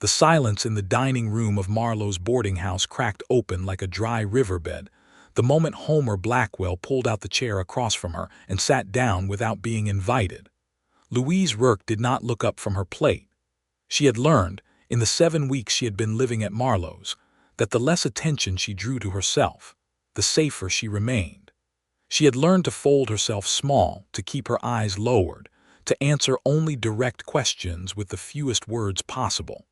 The silence in the dining room of Marlowe's boarding house cracked open like a dry riverbed the moment Homer Blackwell pulled out the chair across from her and sat down without being invited. Louise Rourke did not look up from her plate. She had learned, in the 7 weeks she had been living at Marlowe's, that the less attention she drew to herself, the safer she remained. She had learned to fold herself small, to keep her eyes lowered, to answer only direct questions with the fewest words possible.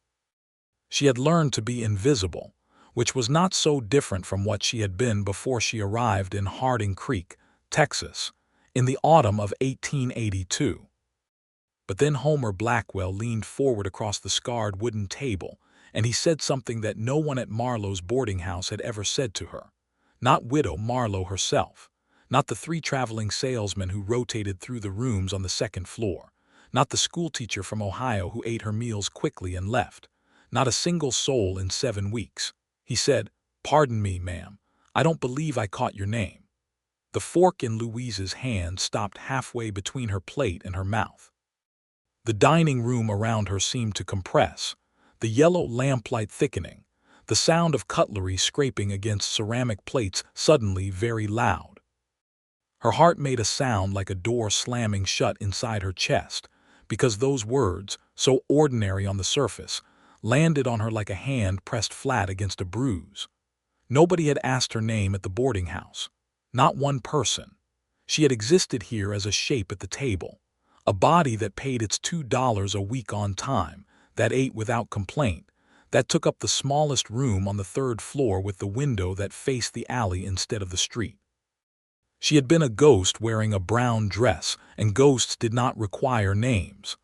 She had learned to be invisible, which was not so different from what she had been before she arrived in Harding Creek, Texas, in the autumn of 1882. But then Homer Blackwell leaned forward across the scarred wooden table, and he said something that no one at Marlowe's boarding house had ever said to her. Not Widow Marlowe herself, not the 3 traveling salesmen who rotated through the rooms on the 2nd floor, not the schoolteacher from Ohio who ate her meals quickly and left, not a single soul in 7 weeks. He said, "Pardon me, ma'am, I don't believe I caught your name." The fork in Louise's hand stopped halfway between her plate and her mouth. The dining room around her seemed to compress, the yellow lamplight thickening, the sound of cutlery scraping against ceramic plates suddenly very loud. Her heart made a sound like a door slamming shut inside her chest, because those words, so ordinary on the surface, landed on her like a hand pressed flat against a bruise. Nobody had asked her name at the boarding house. Not one person. She had existed here as a shape at the table, a body that paid its $2 a week on time, that ate without complaint, that took up the smallest room on the 3rd floor with the window that faced the alley instead of the street. She had been a ghost wearing a brown dress, and ghosts did not require names.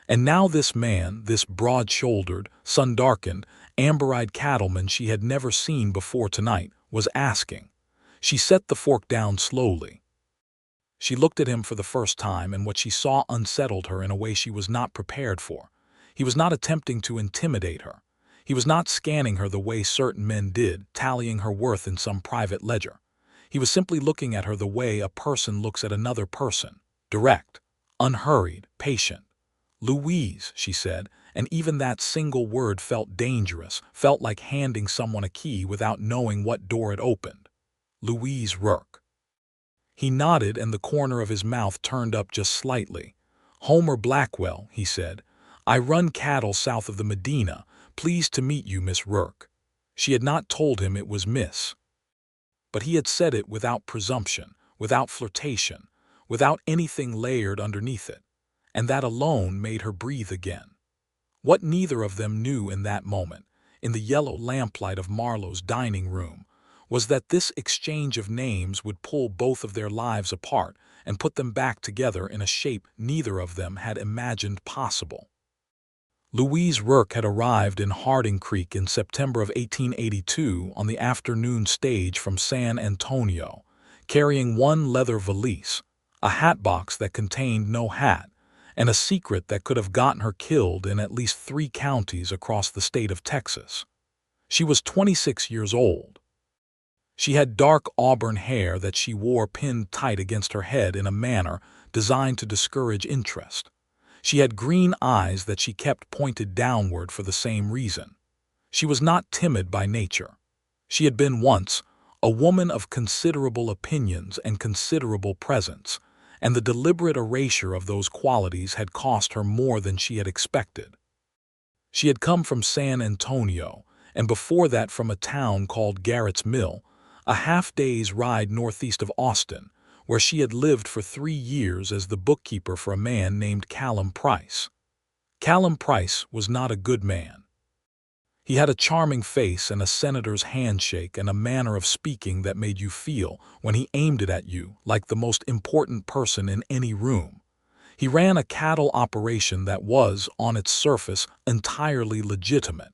And now this man, this broad-shouldered, sun-darkened, amber-eyed cattleman she had never seen before tonight, was asking. She set the fork down slowly. She looked at him for the first time, and what she saw unsettled her in a way she was not prepared for. He was not attempting to intimidate her. He was not scanning her the way certain men did, tallying her worth in some private ledger. He was simply looking at her the way a person looks at another person, direct, unhurried, patient. "Louise," she said, and even that single word felt dangerous, felt like handing someone a key without knowing what door it opened. "Louise Rourke." He nodded, and the corner of his mouth turned up just slightly. "Homer Blackwell," he said. "I run cattle south of the Medina. Pleased to meet you, Miss Rourke." She had not told him it was Miss. But he had said it without presumption, without flirtation, without anything layered underneath it. And that alone made her breathe again. What neither of them knew in that moment, in the yellow lamplight of Marlowe's dining room, was that this exchange of names would pull both of their lives apart and put them back together in a shape neither of them had imagined possible. Louise Rourke had arrived in Harding Creek in September of 1882 on the afternoon stage from San Antonio, carrying 1 leather valise, a hat box that contained no hat, and a secret that could have gotten her killed in at least 3 counties across the state of Texas. She was 26 years old. She had dark auburn hair that she wore pinned tight against her head in a manner designed to discourage interest. She had green eyes that she kept pointed downward for the same reason. She was not timid by nature. She had been once a woman of considerable opinions and considerable presence, and the deliberate erasure of those qualities had cost her more than she had expected. She had come from San Antonio, and before that from a town called Garrett's Mill, a half-day's ride northeast of Austin, where she had lived for 3 years as the bookkeeper for a man named Callum Price. Callum Price was not a good man. He had a charming face and a senator's handshake and a manner of speaking that made you feel, when he aimed it at you, like the most important person in any room. He ran a cattle operation that was, on its surface, entirely legitimate.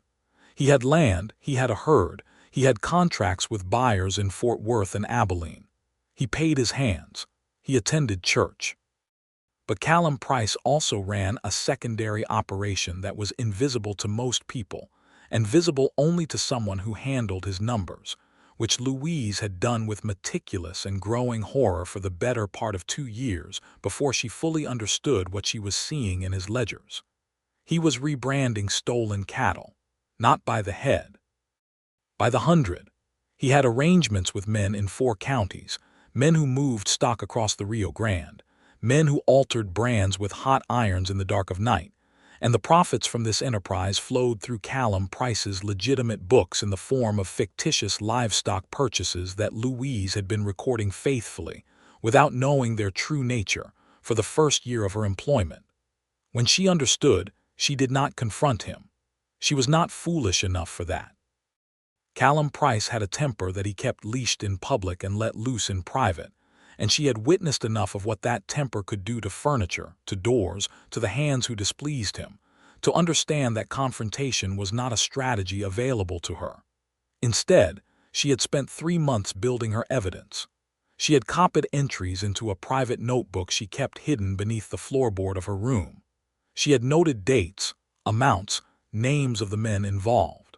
He had land, he had a herd, he had contracts with buyers in Fort Worth and Abilene. He paid his hands. He attended church. But Callum Price also ran a secondary operation that was invisible to most people, and visible only to someone who handled his numbers, which Louise had done with meticulous and growing horror for the better part of 2 years before she fully understood what she was seeing in his ledgers. He was rebranding stolen cattle. not by the head. By the hundred. He had arrangements with men in 4 counties, men who moved stock across the Rio Grande, men who altered brands with hot irons in the dark of night, and the profits from this enterprise flowed through Callum Price's legitimate books in the form of fictitious livestock purchases that Louise had been recording faithfully, without knowing their true nature, for the first year of her employment. When she understood, she did not confront him. She was not foolish enough for that. Callum Price had a temper that he kept leashed in public and let loose in private, and she had witnessed enough of what that temper could do to furniture, to doors, to the hands who displeased him, to understand that confrontation was not a strategy available to her. Instead, she had spent 3 months building her evidence. She had copied entries into a private notebook she kept hidden beneath the floorboard of her room. She had noted dates, amounts, names of the men involved.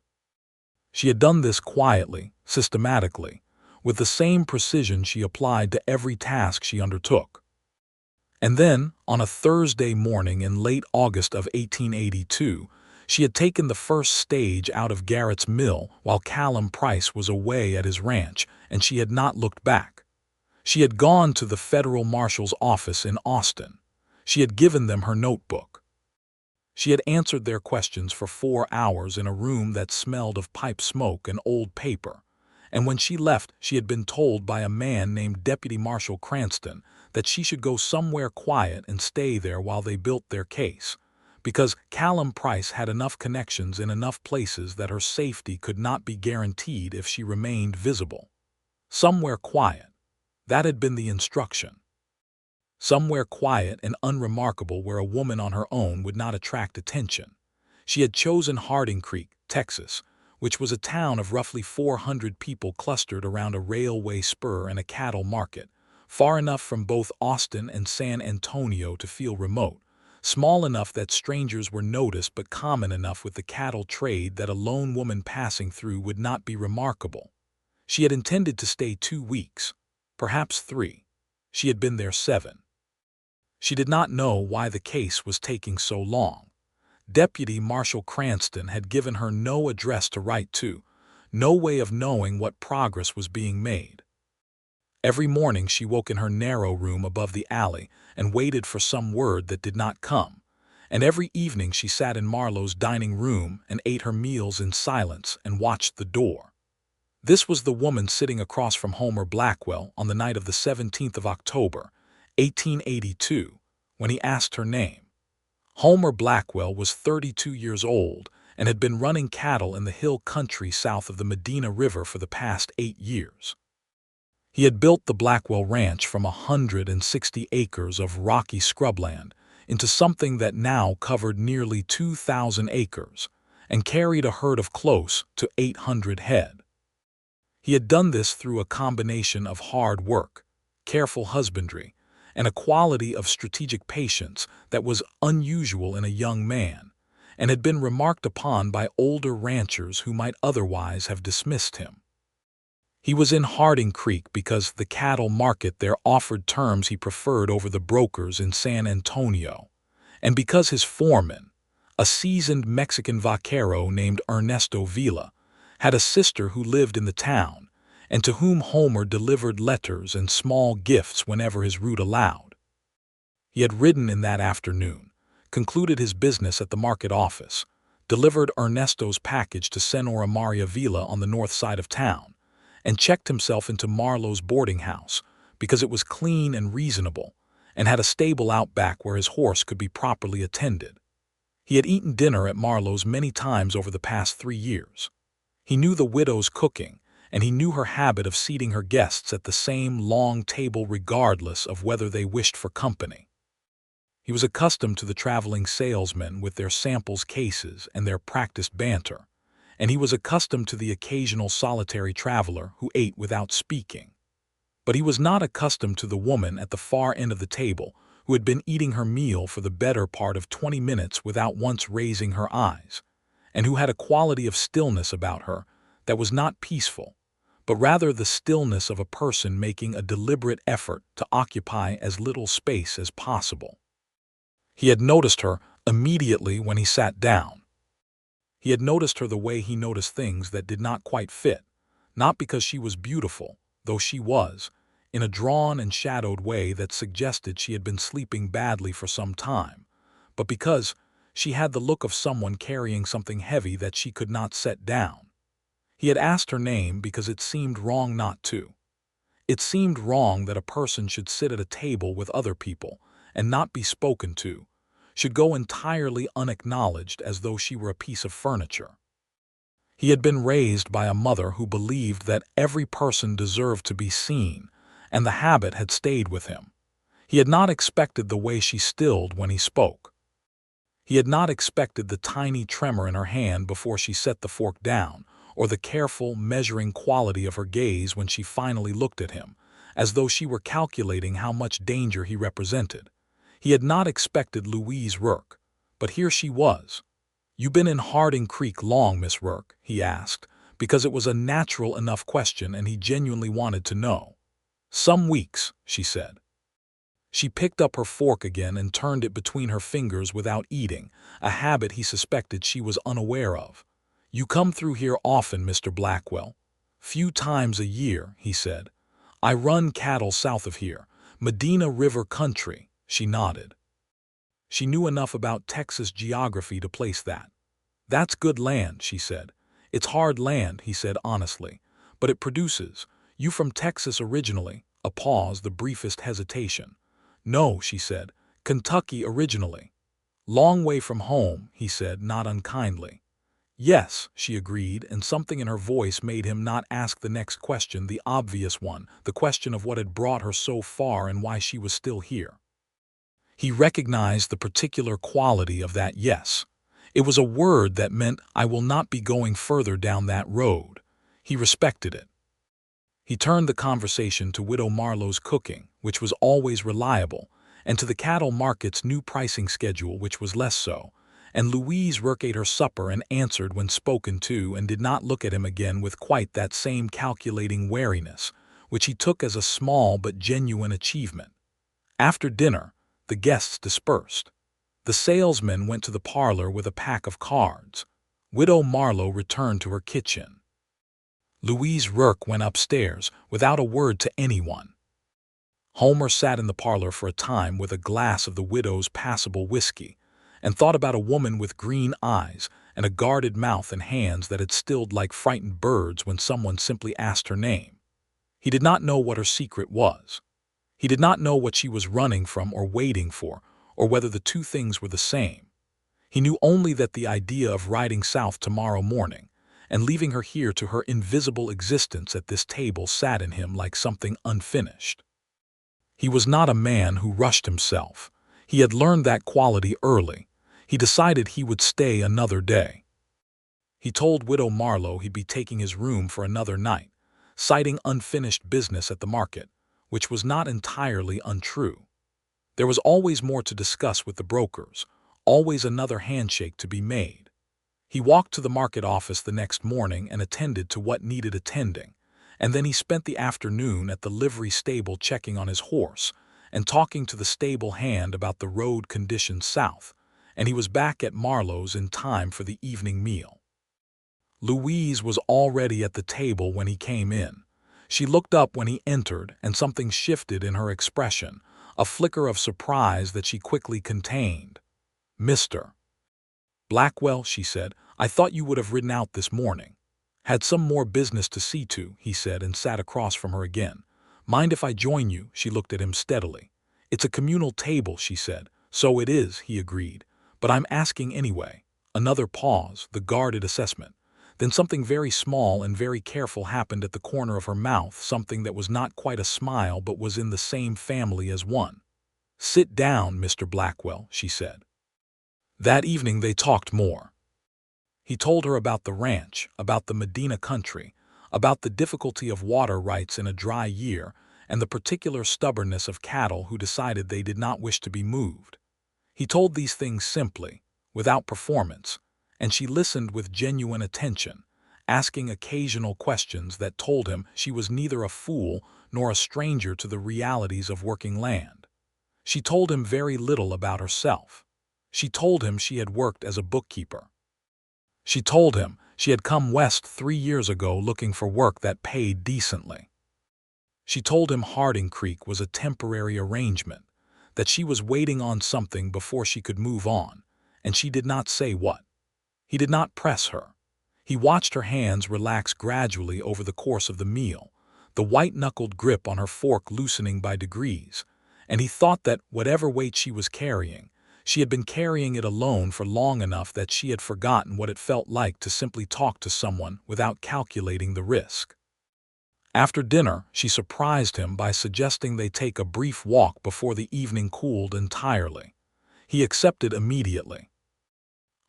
She had done this quietly, systematically, with the same precision she applied to every task she undertook. And then, on a Thursday morning in late August of 1882, she had taken the first stage out of Garrett's mill while Callum Price was away at his ranch, and she had not looked back. She had gone to the federal marshal's office in Austin. She had given them her notebook. She had answered their questions for 4 hours in a room that smelled of pipe smoke and old paper, and when she left she had been told by a man named Deputy Marshal Cranston that she should go somewhere quiet and stay there while they built their case, because Callum Price had enough connections in enough places that her safety could not be guaranteed if she remained visible. Somewhere quiet. That had been the instruction. Somewhere quiet and unremarkable where a woman on her own would not attract attention. She had chosen Harding Creek, Texas, which was a town of roughly 400 people clustered around a railway spur and a cattle market, far enough from both Austin and San Antonio to feel remote, small enough that strangers were noticed but common enough with the cattle trade that a lone woman passing through would not be remarkable. She had intended to stay 2 weeks, perhaps 3. She had been there 7. She did not know why the case was taking so long. Deputy Marshal Cranston had given her no address to write to, no way of knowing what progress was being made. Every morning she woke in her narrow room above the alley and waited for some word that did not come, and every evening she sat in Marlowe's dining room and ate her meals in silence and watched the door. This was the woman sitting across from Homer Blackwell on the night of the 17th of October, 1882, when he asked her name. Homer Blackwell was 32 years old and had been running cattle in the hill country south of the Medina River for the past 8 years. He had built the Blackwell Ranch from 160 acres of rocky scrubland into something that now covered nearly 2,000 acres and carried a herd of close to 800 head. He had done this through a combination of hard work, careful husbandry, and a quality of strategic patience that was unusual in a young man, and had been remarked upon by older ranchers who might otherwise have dismissed him. He was in Harding Creek because the cattle market there offered terms he preferred over the brokers in San Antonio, and because his foreman, a seasoned Mexican vaquero named Ernesto Villa, had a sister who lived in the town, and to whom Homer delivered letters and small gifts whenever his route allowed. He had ridden in that afternoon, concluded his business at the market office, delivered Ernesto's package to Senora Maria Villa on the north side of town, and checked himself into Marlowe's boardinghouse because it was clean and reasonable, and had a stable out back where his horse could be properly attended. He had eaten dinner at Marlowe's many times over the past 3 years. He knew the widow's cooking, and he knew her habit of seating her guests at the same long table regardless of whether they wished for company. He was accustomed to the traveling salesmen with their samples cases and their practiced banter, and he was accustomed to the occasional solitary traveler who ate without speaking. But he was not accustomed to the woman at the far end of the table who had been eating her meal for the better part of 20 minutes without once raising her eyes, and who had a quality of stillness about her that was not peaceful, but rather the stillness of a person making a deliberate effort to occupy as little space as possible. He had noticed her immediately when he sat down. He had noticed her the way he noticed things that did not quite fit, not because she was beautiful, though she was, in a drawn and shadowed way that suggested she had been sleeping badly for some time, but because she had the look of someone carrying something heavy that she could not set down. He had asked her name because it seemed wrong not to. It seemed wrong that a person should sit at a table with other people and not be spoken to, should go entirely unacknowledged as though she were a piece of furniture. He had been raised by a mother who believed that every person deserved to be seen, and the habit had stayed with him. He had not expected the way she stilled when he spoke. He had not expected the tiny tremor in her hand before she set the fork down, or the careful, measuring quality of her gaze when she finally looked at him, as though she were calculating how much danger he represented. He had not expected Louise Rourke, but here she was. "You been in Harding Creek long, Miss Rourke?" he asked, because it was a natural enough question and he genuinely wanted to know. "Some weeks," she said. She picked up her fork again and turned it between her fingers without eating, a habit he suspected she was unaware of. "You come through here often, Mr. Blackwell?" "Few times a year," he said. "I run cattle south of here, Medina River country." She nodded. She knew enough about Texas geography to place that. "That's good land," she said. "It's hard land," he said honestly, "but it produces. You from Texas originally?" A pause, the briefest hesitation. "No," she said. "Kentucky originally." "Long way from home," he said, not unkindly. "Yes," she agreed, and something in her voice made him not ask the next question, the obvious one, the question of what had brought her so far and why she was still here. He recognized the particular quality of that yes. It was a word that meant, "I will not be going further down that road." He respected it. He turned the conversation to Widow Marlowe's cooking, which was always reliable, and to the cattle market's new pricing schedule, which was less so, and Louise Rourke ate her supper and answered when spoken to and did not look at him again with quite that same calculating wariness, which he took as a small but genuine achievement. After dinner, the guests dispersed. The salesman went to the parlor with a pack of cards. Widow Marlowe returned to her kitchen. Louise Rourke went upstairs without a word to anyone. Homer sat in the parlor for a time with a glass of the widow's passable whiskey, and thought about a woman with green eyes and a guarded mouth and hands that had stilled like frightened birds when someone simply asked her name. He did not know what her secret was. He did not know what she was running from or waiting for, or whether the two things were the same. He knew only that the idea of riding south tomorrow morning and leaving her here to her invisible existence at this table sat in him like something unfinished. He was not a man who rushed himself. He had learned that quality early. He decided he would stay another day. He told Widow Marlowe he'd be taking his room for another night, citing unfinished business at the market, which was not entirely untrue. There was always more to discuss with the brokers, always another handshake to be made. He walked to the market office the next morning and attended to what needed attending, and then he spent the afternoon at the livery stable checking on his horse and talking to the stable hand about the road conditions south, and he was back at Marlowe's in time for the evening meal. Louise was already at the table when he came in. She looked up when he entered, and something shifted in her expression, a flicker of surprise that she quickly contained. "Mr. Blackwell," she said, "I thought you would have ridden out this morning." "Had some more business to see to," he said, and sat across from her again. "Mind if I join you?" She looked at him steadily. "It's a communal table," she said. "So it is," he agreed. "But I'm asking anyway." Another pause, the guarded assessment. Then something very small and very careful happened at the corner of her mouth, something that was not quite a smile but was in the same family as one. "Sit down, Mr. Blackwell," she said. That evening they talked more. He told her about the ranch, about the Medina country, about the difficulty of water rights in a dry year, and the particular stubbornness of cattle who decided they did not wish to be moved. He told these things simply, without performance, and she listened with genuine attention, asking occasional questions that told him she was neither a fool nor a stranger to the realities of working land. She told him very little about herself. She told him she had worked as a bookkeeper. She told him she had come west 3 years ago looking for work that paid decently. She told him Harding Creek was a temporary arrangement, that she was waiting on something before she could move on, and she did not say what. He did not press her. He watched her hands relax gradually over the course of the meal, the white-knuckled grip on her fork loosening by degrees, and he thought that whatever weight she was carrying, she had been carrying it alone for long enough that she had forgotten what it felt like to simply talk to someone without calculating the risk. After dinner, she surprised him by suggesting they take a brief walk before the evening cooled entirely. He accepted immediately.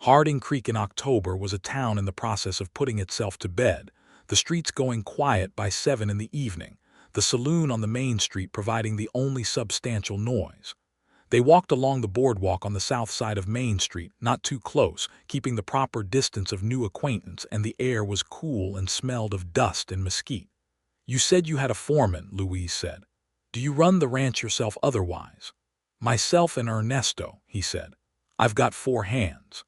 Harding Creek in October was a town in the process of putting itself to bed, the streets going quiet by 7 in the evening, the saloon on the main street providing the only substantial noise. They walked along the boardwalk on the south side of Main Street, not too close, keeping the proper distance of new acquaintance, and the air was cool and smelled of dust and mesquite. "You said you had a foreman," Louise said. "Do you run the ranch yourself otherwise?" "Myself and Ernesto," he said. "I've got 4 hands.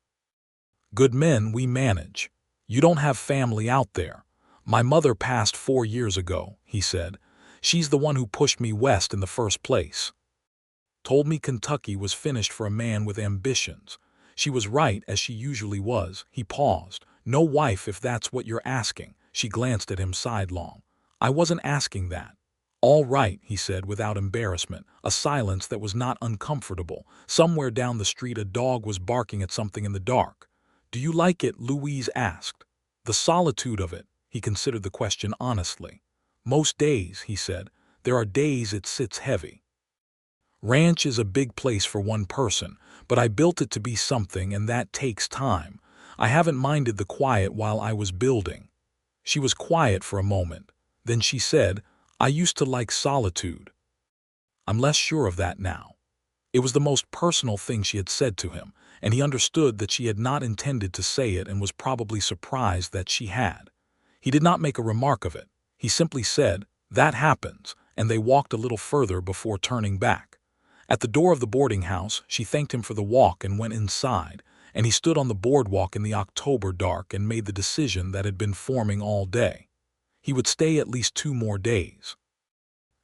Good men we manage. You don't have family out there." "My mother passed 4 years ago," he said. "She's the one who pushed me west in the first place. Told me Kentucky was finished for a man with ambitions. She was right, as she usually was." He paused. "No wife, if that's what you're asking." She glanced at him sidelong. "I wasn't asking that." "All right," he said without embarrassment, a silence that was not uncomfortable. Somewhere down the street a dog was barking at something in the dark. "Do you like it?" Louise asked. "The solitude of it." He considered the question honestly. "Most days," he said. "There are days it sits heavy. Ranch is a big place for one person, but I built it to be something, and that takes time. I haven't minded the quiet while I was building." She was quiet for a moment. Then she said, "I used to like solitude. I'm less sure of that now." It was the most personal thing she had said to him, and he understood that she had not intended to say it and was probably surprised that she had. He did not make a remark of it. He simply said, "That happens," and they walked a little further before turning back. At the door of the boarding house, she thanked him for the walk and went inside, and he stood on the boardwalk in the October dark and made the decision that had been forming all day. He would stay at least 2 more days.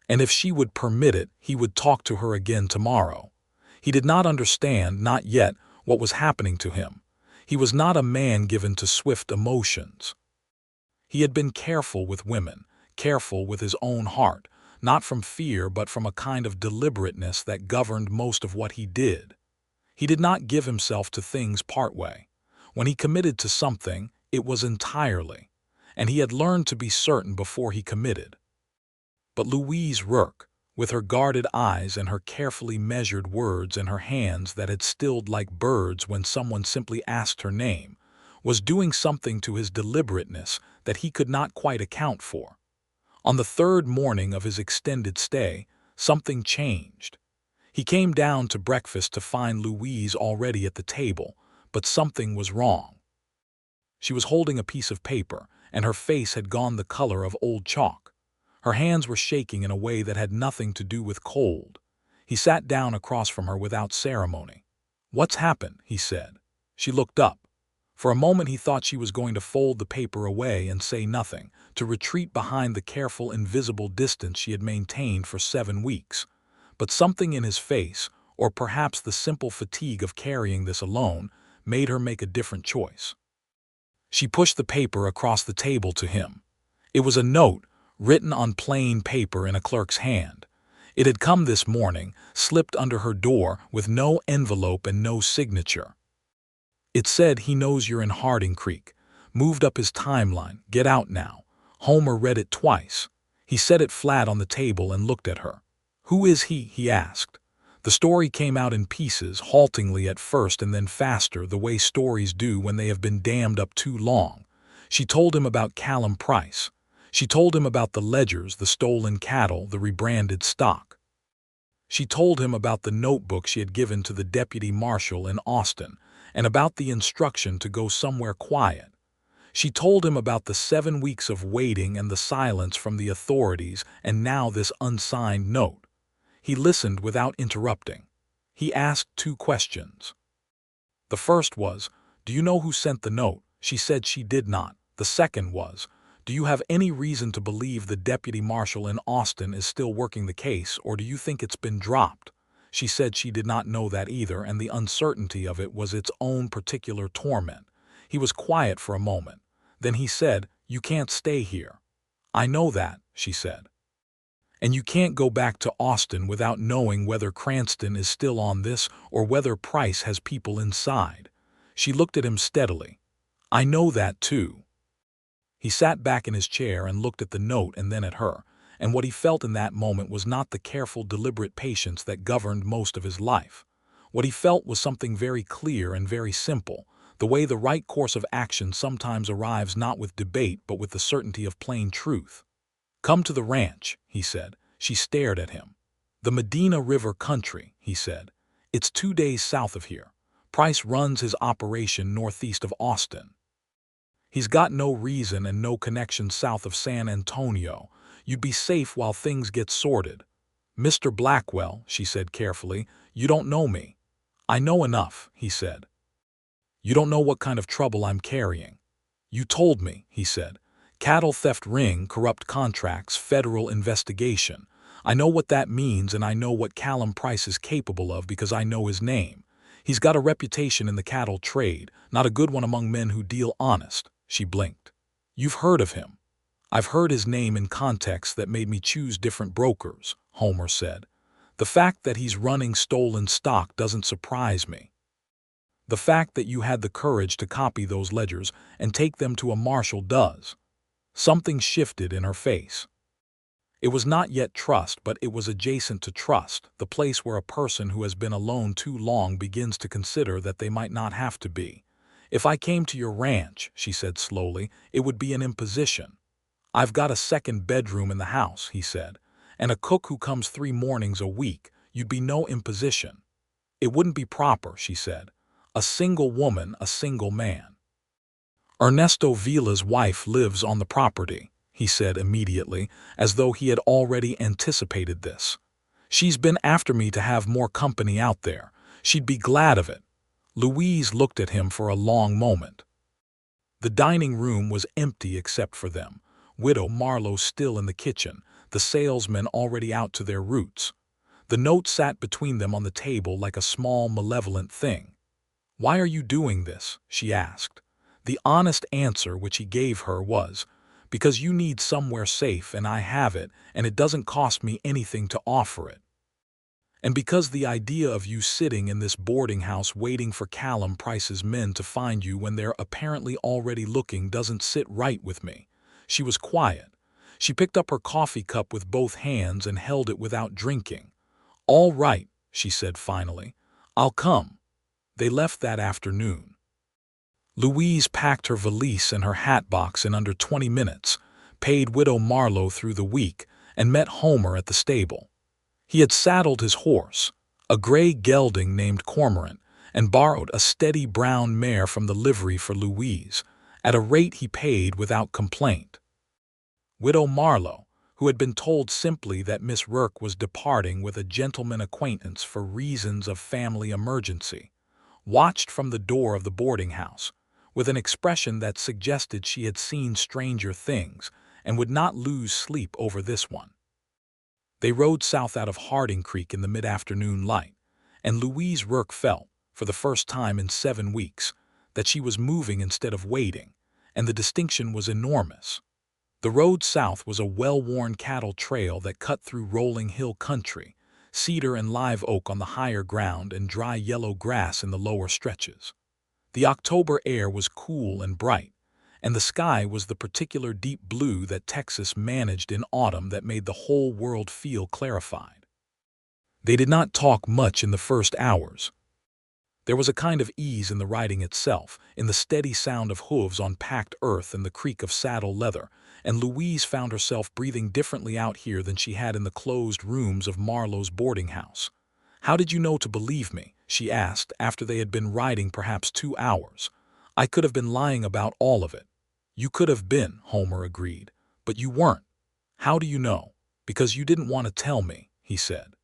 And if she would permit it, he would talk to her again tomorrow. He did not understand, not yet, what was happening to him. He was not a man given to swift emotions. He had been careful with women, careful with his own heart, not from fear but from a kind of deliberateness that governed most of what he did. He did not give himself to things partway. When he committed to something, it was entirely, and he had learned to be certain before he committed. But Louise Rourke, with her guarded eyes and her carefully measured words and her hands that had stilled like birds when someone simply asked her name, was doing something to his deliberateness that he could not quite account for. On the 3rd morning of his extended stay, something changed. He came down to breakfast to find Louise already at the table, but something was wrong. She was holding a piece of paper, and her face had gone the color of old chalk. Her hands were shaking in a way that had nothing to do with cold. He sat down across from her without ceremony. "What's happened?" he said. She looked up. For a moment he thought she was going to fold the paper away and say nothing, to retreat behind the careful invisible distance she had maintained for 7 weeks. But something in his face, or perhaps the simple fatigue of carrying this alone, made her make a different choice. She pushed the paper across the table to him. It was a note, written on plain paper in a clerk's hand. It had come this morning, slipped under her door, with no envelope and no signature. It said, "He knows you're in Harding Creek. Moved up his timeline. Get out now." Homer read it twice. He set it flat on the table and looked at her. "Who is he?" he asked. The story came out in pieces, haltingly at first and then faster, the way stories do when they have been dammed up too long. She told him about Callum Price. She told him about the ledgers, the stolen cattle, the rebranded stock. She told him about the notebook she had given to the deputy marshal in Austin, and about the instruction to go somewhere quiet. She told him about the 7 weeks of waiting and the silence from the authorities, and now this unsigned note. He listened without interrupting. He asked 2 questions. The first was, "Do you know who sent the note?" She said she did not. The second was, do you have any reason to believe the deputy marshal in Austin is still working the case, or do you think it's been dropped? She said she did not know that either, and the uncertainty of it was its own particular torment. He was quiet for a moment. Then he said, you can't stay here. I know that, she said. And you can't go back to Austin without knowing whether Cranston is still on this or whether Price has people inside. She looked at him steadily. I know that too. He sat back in his chair and looked at the note and then at her, and what he felt in that moment was not the careful, deliberate patience that governed most of his life. What he felt was something very clear and very simple, the way the right course of action sometimes arrives not with debate but with the certainty of plain truth. Come to the ranch, he said. She stared at him. The Medina River country, he said. It's 2 days south of here. Price runs his operation northeast of Austin. He's got no reason and no connection south of San Antonio. You'd be safe while things get sorted. Mr. Blackwell, she said carefully, you don't know me. I know enough, he said. You don't know what kind of trouble I'm carrying. You told me, he said. Cattle theft ring, corrupt contracts, federal investigation. I know what that means, and I know what Callum Price is capable of because I know his name. He's got a reputation in the cattle trade, not a good one among men who deal honest. She blinked. You've heard of him. I've heard his name in contexts that made me choose different brokers, Homer said. The fact that he's running stolen stock doesn't surprise me. The fact that you had the courage to copy those ledgers and take them to a marshal does. Something shifted in her face. It was not yet trust, but it was adjacent to trust, the place where a person who has been alone too long begins to consider that they might not have to be. If I came to your ranch, she said slowly, it would be an imposition. I've got a second bedroom in the house, he said, and a cook who comes 3 mornings a week. You'd be no imposition. It wouldn't be proper, she said. A single woman, a single man. Ernesto Vila's wife lives on the property, he said immediately, as though he had already anticipated this. She's been after me to have more company out there. She'd be glad of it. Louise looked at him for a long moment. The dining room was empty except for them. Widow Marlowe still in the kitchen, the salesmen already out to their roots. The note sat between them on the table like a small, malevolent thing. Why are you doing this? She asked. The honest answer which he gave her was, because you need somewhere safe and I have it, and it doesn't cost me anything to offer it. And because the idea of you sitting in this boarding house waiting for Callum Price's men to find you when they're apparently already looking doesn't sit right with me. She was quiet. She picked up her coffee cup with both hands and held it without drinking. All right, she said finally. I'll come. They left that afternoon. Louise packed her valise and her hat box in under 20 minutes, paid Widow Marlowe through the week, and met Homer at the stable. He had saddled his horse, a gray gelding named Cormorant, and borrowed a steady brown mare from the livery for Louise, at a rate he paid without complaint. Widow Marlowe, who had been told simply that Miss Rourke was departing with a gentleman acquaintance for reasons of family emergency, watched from the door of the boarding house, with an expression that suggested she had seen stranger things and would not lose sleep over this one. They rode south out of Harding Creek in the mid-afternoon light, and Louise Rourke felt, for the first time in 7 weeks, that she was moving instead of waiting, and the distinction was enormous. The road south was a well-worn cattle trail that cut through rolling hill country, cedar and live oak on the higher ground and dry yellow grass in the lower stretches. The October air was cool and bright, and the sky was the particular deep blue that Texas managed in autumn that made the whole world feel clarified. They did not talk much in the first hours. There was a kind of ease in the riding itself, in the steady sound of hooves on packed earth and the creak of saddle leather, and Louise found herself breathing differently out here than she had in the closed rooms of Marlowe's boarding house. How did you know to believe me? She asked after they had been riding perhaps 2 hours. I could have been lying about all of it. You could have been, Homer agreed, but you weren't. How do you know? Because you didn't want to tell me, he said.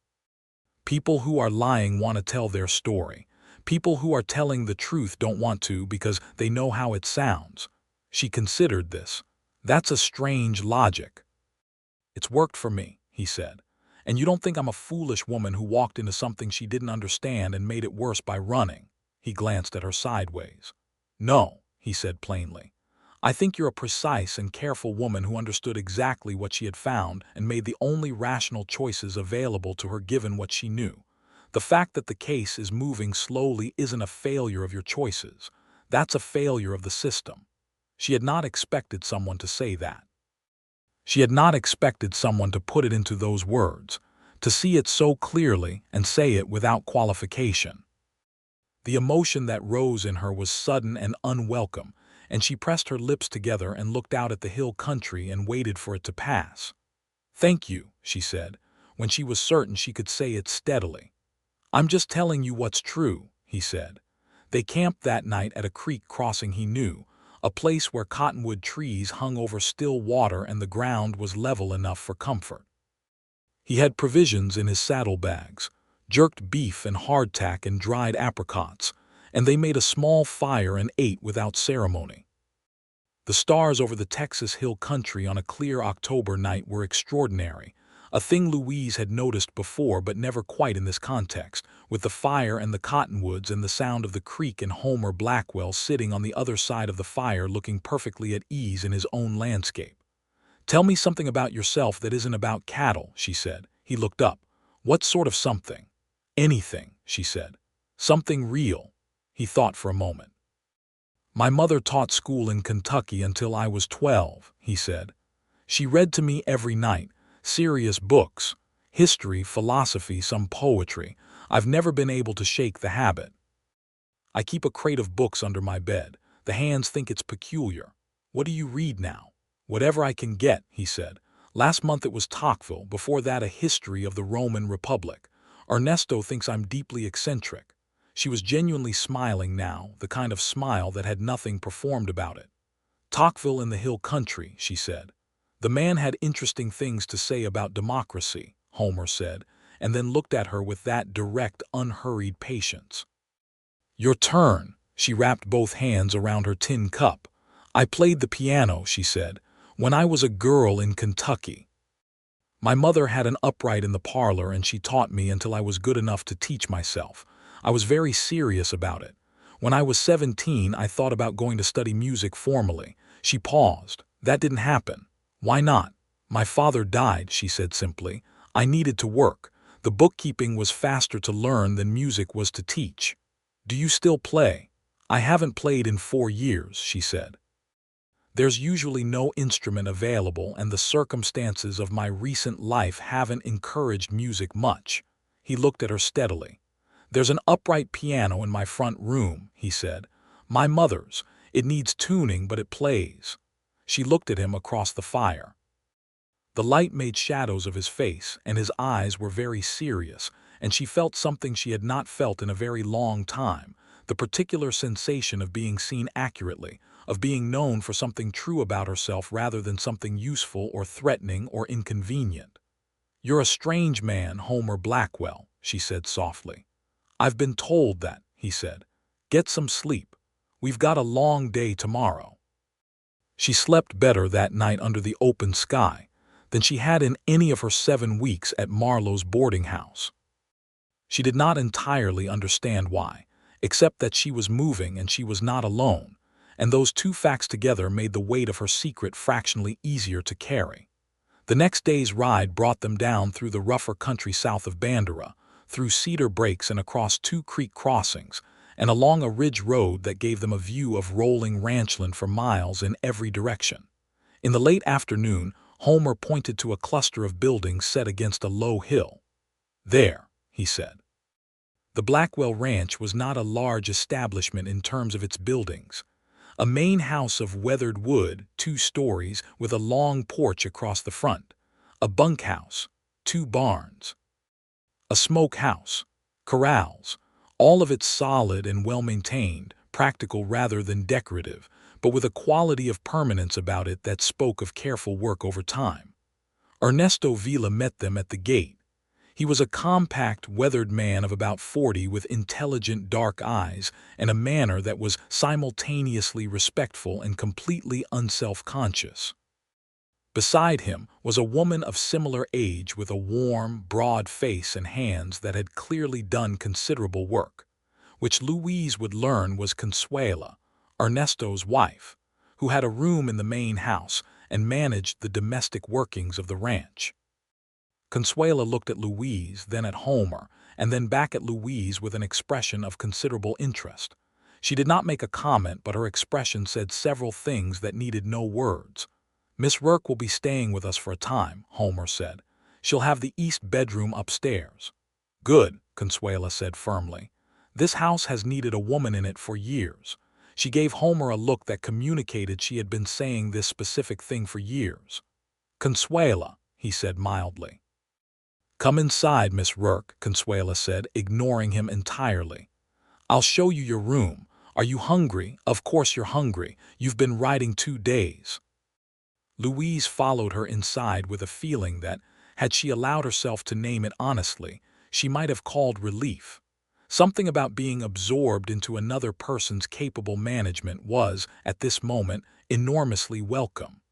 People who are lying want to tell their story. People who are telling the truth don't want to because they know how it sounds. She considered this. That's a strange logic. It's worked for me, he said. And you don't think I'm a foolish woman who walked into something she didn't understand and made it worse by running? He glanced at her sideways. No, he said plainly. I think you're a precise and careful woman who understood exactly what she had found and made the only rational choices available to her given what she knew. The fact that the case is moving slowly isn't a failure of your choices. That's a failure of the system. She had not expected someone to say that. She had not expected someone to put it into those words, to see it so clearly and say it without qualification. The emotion that rose in her was sudden and unwelcome, and she pressed her lips together and looked out at the hill country and waited for it to pass. Thank you, she said, when she was certain she could say it steadily. I'm just telling you what's true, he said. They camped that night at a creek crossing he knew, a place where cottonwood trees hung over still water and the ground was level enough for comfort. He had provisions in his saddlebags, jerked beef and hardtack and dried apricots, and they made a small fire and ate without ceremony. The stars over the Texas hill country on a clear October night were extraordinary, a thing Louise had noticed before but never quite in this context, with the fire and the cottonwoods and the sound of the creek and Homer Blackwell sitting on the other side of the fire looking perfectly at ease in his own landscape. Tell me something about yourself that isn't about cattle, she said. He looked up. What sort of something? Anything, she said. Something real. He thought for a moment. My mother taught school in Kentucky until I was 12, he said. She read to me every night, serious books, history, philosophy, some poetry. I've never been able to shake the habit. I keep a crate of books under my bed. The hands think it's peculiar. What do you read now? Whatever I can get, he said. Last month it was Tocqueville, before that a history of the Roman Republic. Ernesto thinks I'm deeply eccentric. She was genuinely smiling now, the kind of smile that had nothing performed about it. Tocqueville in the hill country, she said. The man had interesting things to say about democracy, Homer said, and then looked at her with that direct, unhurried patience. Your turn. She wrapped both hands around her tin cup. I played the piano, she said, when I was a girl in Kentucky. My mother had an upright in the parlor and she taught me until I was good enough to teach myself. I was very serious about it. When I was 17, I thought about going to study music formally. She paused. That didn't happen. Why not? My father died, she said simply. I needed to work. The bookkeeping was faster to learn than music was to teach. Do you still play? I haven't played in 4 years, she said. There's usually no instrument available and the circumstances of my recent life haven't encouraged music much. He looked at her steadily. There's an upright piano in my front room, he said. My mother's. It needs tuning, but it plays. She looked at him across the fire. The light made shadows of his face, and his eyes were very serious, and she felt something she had not felt in a very long time, the particular sensation of being seen accurately, of being known for something true about herself rather than something useful or threatening or inconvenient. You're a strange man, Homer Blackwell, she said softly. I've been told that, he said. Get some sleep. We've got a long day tomorrow. She slept better that night under the open sky than she had in any of her 7 weeks at Marlowe's boarding house. She did not entirely understand why, except that she was moving and she was not alone, and those two facts together made the weight of her secret fractionally easier to carry. The next day's ride brought them down through the rougher country south of Bandera, through cedar breaks and across 2 creek crossings, and along a ridge road that gave them a view of rolling ranchland for miles in every direction. In the late afternoon, Homer pointed to a cluster of buildings set against a low hill. There, he said. The Blackwell Ranch was not a large establishment in terms of its buildings. A main house of weathered wood, 2 stories, with a long porch across the front. A bunkhouse, 2 barns. A smokehouse, corrals, all of it solid and well-maintained, practical rather than decorative, but with a quality of permanence about it that spoke of careful work over time. Ernesto Vila met them at the gate. He was a compact, weathered man of about 40 with intelligent dark eyes and a manner that was simultaneously respectful and completely unself-conscious. Beside him was a woman of similar age with a warm, broad face and hands that had clearly done considerable work, which Louise would learn was Consuela, Ernesto's wife, who had a room in the main house and managed the domestic workings of the ranch. Consuela looked at Louise, then at Homer, and then back at Louise with an expression of considerable interest. She did not make a comment, but her expression said several things that needed no words. "Miss Rourke will be staying with us for a time," Homer said. "She'll have the east bedroom upstairs." "Good," Consuela said firmly. "This house has needed a woman in it for years." She gave Homer a look that communicated she had been saying this specific thing for years. "Consuela," he said mildly. "Come inside, Miss Rourke," Consuela said, ignoring him entirely. "I'll show you your room. Are you hungry? Of course you're hungry. You've been riding 2 days." Louise followed her inside with a feeling that, had she allowed herself to name it honestly, she might have called relief. Something about being absorbed into another person's capable management was, at this moment, enormously welcome.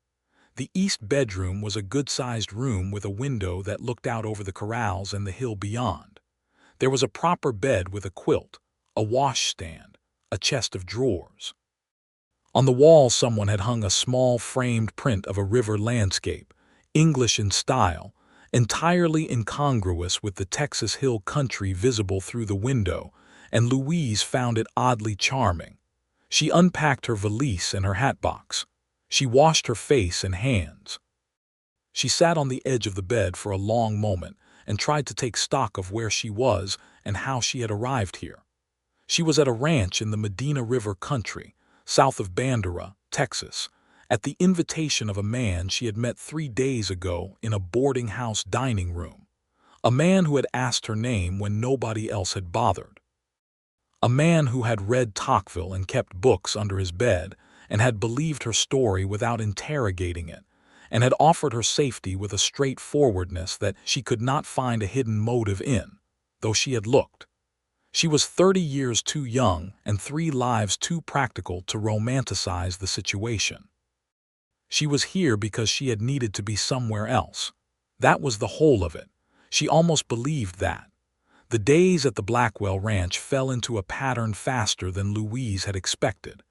The east bedroom was a good-sized room with a window that looked out over the corrals and the hill beyond. There was a proper bed with a quilt, a washstand, a chest of drawers. On the wall someone had hung a small framed print of a river landscape, English in style, entirely incongruous with the Texas hill country visible through the window, and Louise found it oddly charming. She unpacked her valise and her hatbox. She washed her face and hands. She sat on the edge of the bed for a long moment and tried to take stock of where she was and how she had arrived here. She was at a ranch in the Medina River country, south of Bandera, Texas, at the invitation of a man she had met 3 days ago in a boarding house dining room, a man who had asked her name when nobody else had bothered, a man who had read Tocqueville and kept books under his bed and had believed her story without interrogating it, and had offered her safety with a straightforwardness that she could not find a hidden motive in, though she had looked. She was 30 years too young and 3 lives too practical to romanticize the situation. She was here because she had needed to be somewhere else. That was the whole of it. She almost believed that. The days at the Blackwell ranch fell into a pattern faster than Louise had expected.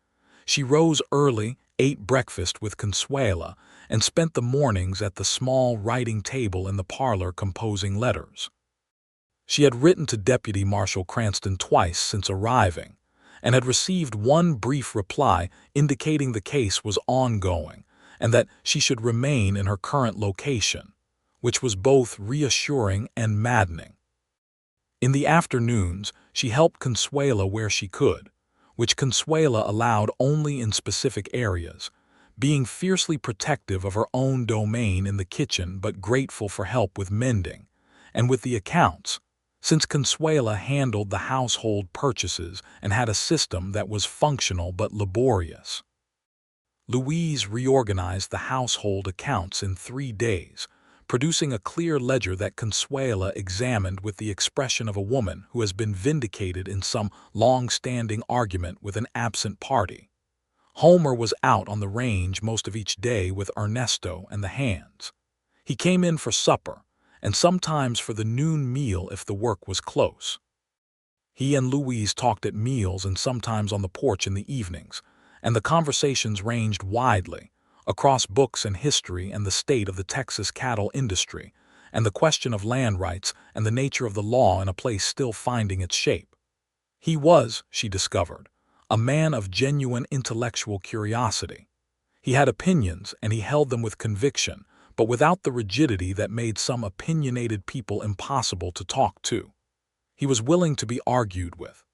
She rose early, ate breakfast with Consuela, and spent the mornings at the small writing table in the parlor composing letters. She had written to Deputy Marshal Cranston twice since arriving, and had received one brief reply indicating the case was ongoing and that she should remain in her current location, which was both reassuring and maddening. In the afternoons, she helped Consuela where she could, which Consuela allowed only in specific areas, being fiercely protective of her own domain in the kitchen but grateful for help with mending, and with the accounts, since Consuela handled the household purchases and had a system that was functional but laborious. Louise reorganized the household accounts in 3 days, producing a clear ledger that Consuela examined with the expression of a woman who has been vindicated in some long-standing argument with an absent party. Homer was out on the range most of each day with Ernesto and the hands. He came in for supper, and sometimes for the noon meal if the work was close. He and Louise talked at meals and sometimes on the porch in the evenings, and the conversations ranged widely, across books and history and the state of the Texas cattle industry, and the question of land rights and the nature of the law in a place still finding its shape. He was, she discovered, a man of genuine intellectual curiosity. He had opinions and he held them with conviction, but without the rigidity that made some opinionated people impossible to talk to. He was willing to be argued with.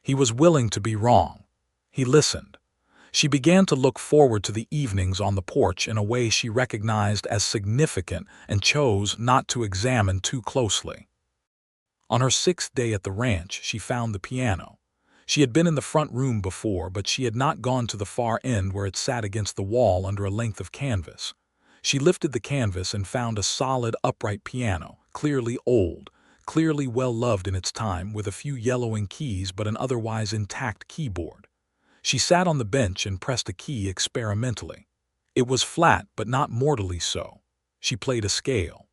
He was willing to be wrong. He listened. She began to look forward to the evenings on the porch in a way she recognized as significant and chose not to examine too closely. On her 6th day at the ranch, she found the piano. She had been in the front room before, but she had not gone to the far end where it sat against the wall under a length of canvas. She lifted the canvas and found a solid, upright piano, clearly old, clearly well-loved in its time, with a few yellowing keys but an otherwise intact keyboard. She sat on the bench and pressed a key experimentally. It was flat, but not mortally so. She played a scale.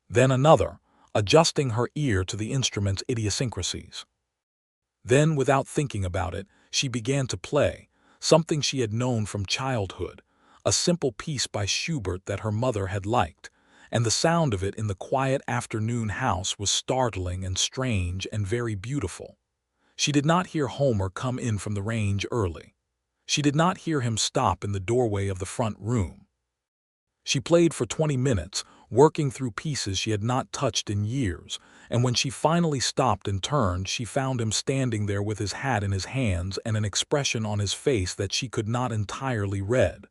Then another, adjusting her ear to the instrument's idiosyncrasies. Then, without thinking about it, she began to play, something she had known from childhood, a simple piece by Schubert that her mother had liked, and the sound of it in the quiet afternoon house was startling and strange and very beautiful. She did not hear Homer come in from the range early. She did not hear him stop in the doorway of the front room. She played for 20 minutes, working through pieces she had not touched in years, and when she finally stopped and turned, she found him standing there with his hat in his hands and an expression on his face that she could not entirely read.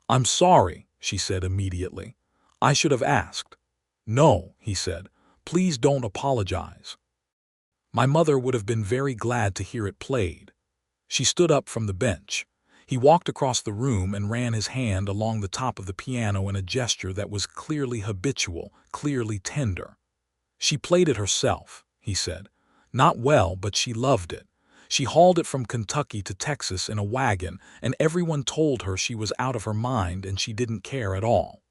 "I'm sorry," she said immediately. "I should have asked." "No," he said. "Please don't apologize. My mother would have been very glad to hear it played." She stood up from the bench. He walked across the room and ran his hand along the top of the piano in a gesture that was clearly habitual, clearly tender. "She played it herself," he said. "Not well, but she loved it. She hauled it from Kentucky to Texas in a wagon, and everyone told her she was out of her mind and she didn't care at all."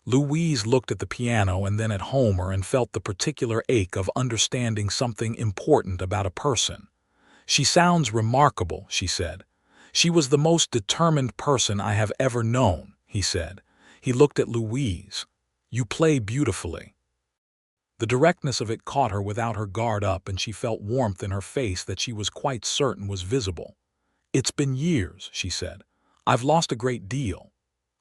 Louise looked at the piano and then at Homer and felt the particular ache of understanding something important about a person. "She sounds remarkable," she said. "She was the most determined person I have ever known," he said. He looked at Louise. "You play beautifully." The directness of it caught her without her guard up, and she felt warmth in her face that she was quite certain was visible. "It's been years," she said. "I've lost a great deal."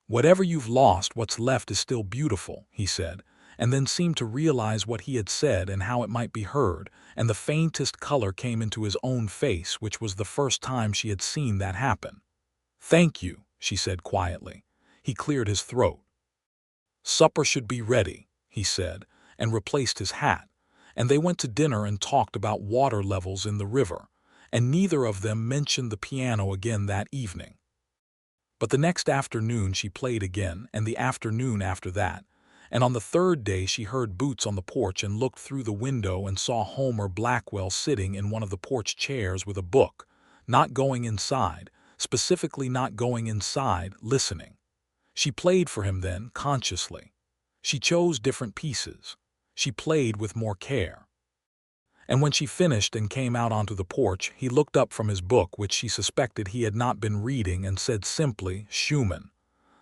"Whatever you've lost, what's left is still beautiful," he said, and then seemed to realize what he had said and how it might be heard, and the faintest color came into his own face, which was the first time she had seen that happen. "Thank you," she said quietly. He cleared his throat. "Supper should be ready," he said, and replaced his hat, and they went to dinner and talked about water levels in the river, and neither of them mentioned the piano again that evening. But the next afternoon she played again, and the afternoon after that, and on the third day she heard boots on the porch and looked through the window and saw Homer Blackwell sitting in one of the porch chairs with a book, not going inside, specifically not going inside, listening. She played for him then, consciously. She chose different pieces. She played with more care. And when she finished and came out onto the porch, he looked up from his book, which she suspected he had not been reading, and said simply, "Schumann."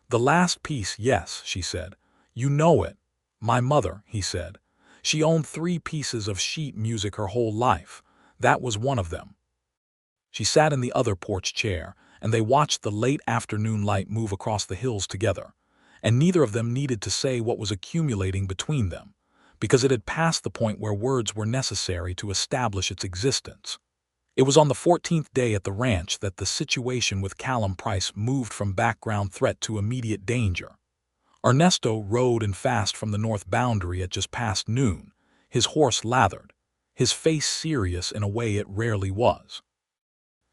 "The last piece, yes," she said. "You know it." "My mother," he said. "She owned 3 pieces of sheet music her whole life. That was one of them." She sat in the other porch chair, and they watched the late afternoon light move across the hills together, and neither of them needed to say what was accumulating between them, because it had passed the point where words were necessary to establish its existence. It was on the 14th day at the ranch that the situation with Callum Price moved from background threat to immediate danger. Ernesto rode in fast from the north boundary at just past noon, his horse lathered, his face serious in a way it rarely was.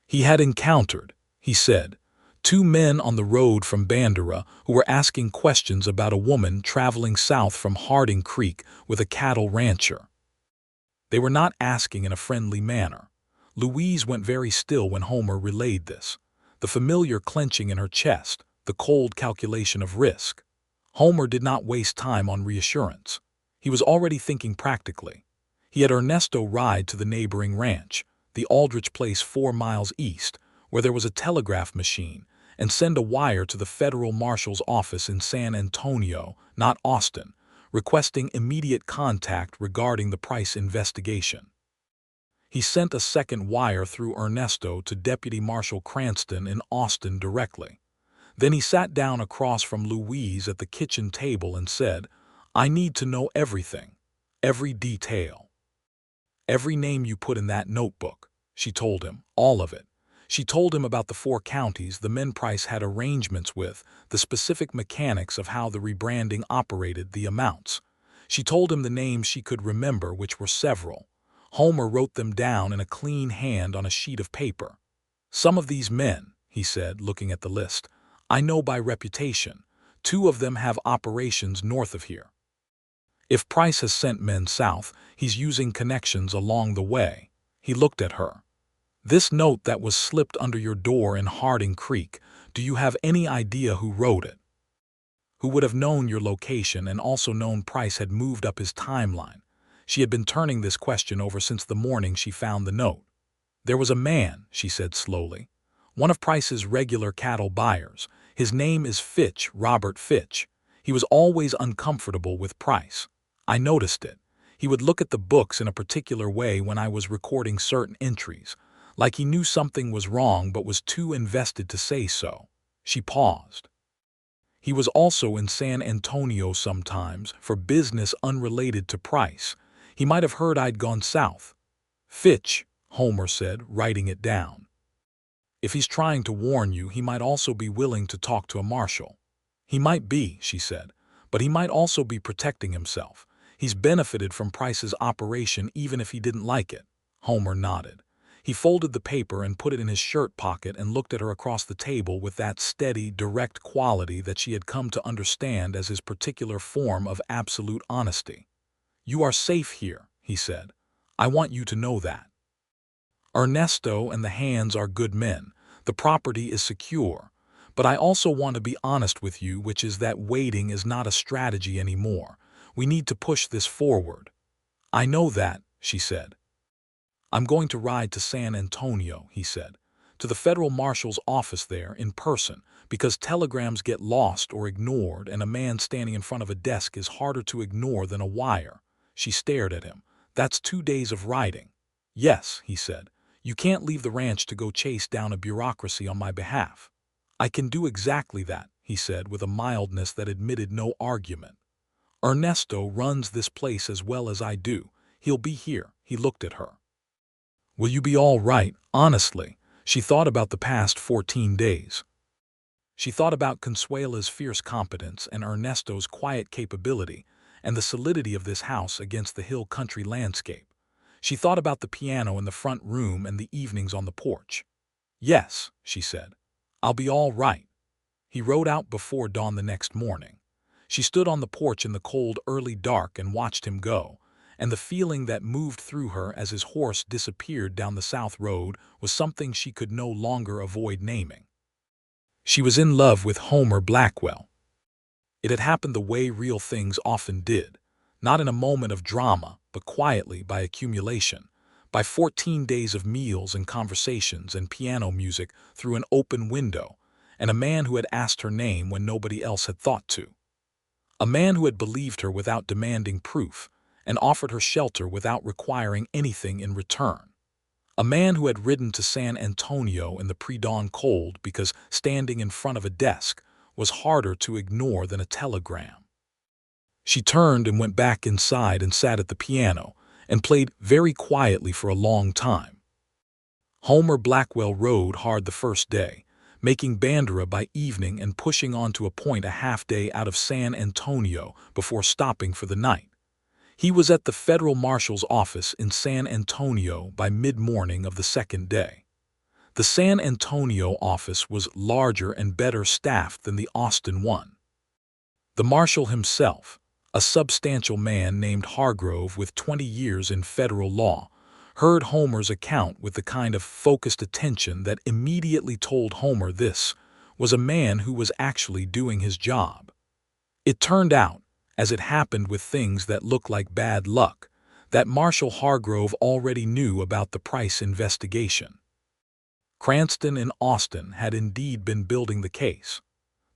He had encountered, he said, 2 men on the road from Bandera who were asking questions about a woman traveling south from Harding Creek with a cattle rancher. They were not asking in a friendly manner. Louise went very still when Homer relayed this, the familiar clenching in her chest, the cold calculation of risk. Homer did not waste time on reassurance. He was already thinking practically. He had Ernesto ride to the neighboring ranch, the Aldrich place 4 miles east, where there was a telegraph machine, and send a wire to the federal marshal's office in San Antonio, not Austin, requesting immediate contact regarding the Price investigation. He sent a second wire through Ernesto to Deputy Marshal Cranston in Austin directly. Then he sat down across from Louise at the kitchen table and said, "I need to know everything, every detail. Every name you put in that notebook," she told him, "all of it." She told him about the 4 counties the men Price had arrangements with, the specific mechanics of how the rebranding operated, the amounts. She told him the names she could remember, which were several. Homer wrote them down in a clean hand on a sheet of paper. "Some of these men," he said, looking at the list, "I know by reputation. 2 of them have operations north of here." If Price has sent men south, he's using connections along the way. He looked at her. This note that was slipped under your door in Harding Creek, do you have any idea who wrote it? Who would have known your location and also known Price had moved up his timeline? She had been turning this question over since the morning she found the note. There was a man, she said slowly. One of Price's regular cattle buyers. His name is Fitch, Robert Fitch. He was always uncomfortable with Price. I noticed it. He would look at the books in a particular way when I was recording certain entries, like he knew something was wrong but was too invested to say so. She paused. He was also in San Antonio sometimes for business unrelated to Price. He might have heard I'd gone south. Fitch, Homer said, writing it down. If he's trying to warn you, he might also be willing to talk to a marshal. He might be, she said, but he might also be protecting himself. He's benefited from Price's operation even if he didn't like it. Homer nodded. He folded the paper and put it in his shirt pocket and looked at her across the table with that steady, direct quality that she had come to understand as his particular form of absolute honesty. You are safe here, he said. I want you to know that. Ernesto and the Hands are good men. The property is secure. But I also want to be honest with you, which is that waiting is not a strategy anymore. We need to push this forward. I know that, she said. I'm going to ride to San Antonio, he said, to the federal marshal's office there in person, because telegrams get lost or ignored and a man standing in front of a desk is harder to ignore than a wire. She stared at him. That's 2 days of riding. Yes, he said. You can't leave the ranch to go chase down a bureaucracy on my behalf. I can do exactly that, he said with a mildness that admitted no argument. Ernesto runs this place as well as I do. He'll be here. He looked at her. Will you be all right, honestly? She thought about the past 14 days. She thought about Consuela's fierce competence and Ernesto's quiet capability and the solidity of this house against the hill country landscape. She thought about the piano in the front room and the evenings on the porch. Yes, she said. I'll be all right. He rode out before dawn the next morning. She stood on the porch in the cold early dark and watched him go, and the feeling that moved through her as his horse disappeared down the south road was something she could no longer avoid naming. She was in love with Homer Blackwell. It had happened the way real things often did, not in a moment of drama, but quietly by accumulation, by 14 days of meals and conversations and piano music through an open window, and a man who had asked her name when nobody else had thought to. A man who had believed her without demanding proof, and offered her shelter without requiring anything in return. A man who had ridden to San Antonio in the pre-dawn cold because standing in front of a desk was harder to ignore than a telegram. She turned and went back inside and sat at the piano and played very quietly for a long time. Homer Blackwell rode hard the first day, making Bandera by evening and pushing on to a point a half-day out of San Antonio before stopping for the night. He was at the federal marshal's office in San Antonio by mid-morning of the second day. The San Antonio office was larger and better staffed than the Austin one. The marshal himself, a substantial man named Hargrove with 20 years in federal law, heard Homer's account with the kind of focused attention that immediately told Homer this was a man who was actually doing his job. It turned out, as it happened with things that look like bad luck, that Marshal Hargrove already knew about the Price investigation. Cranston and Austin had indeed been building the case.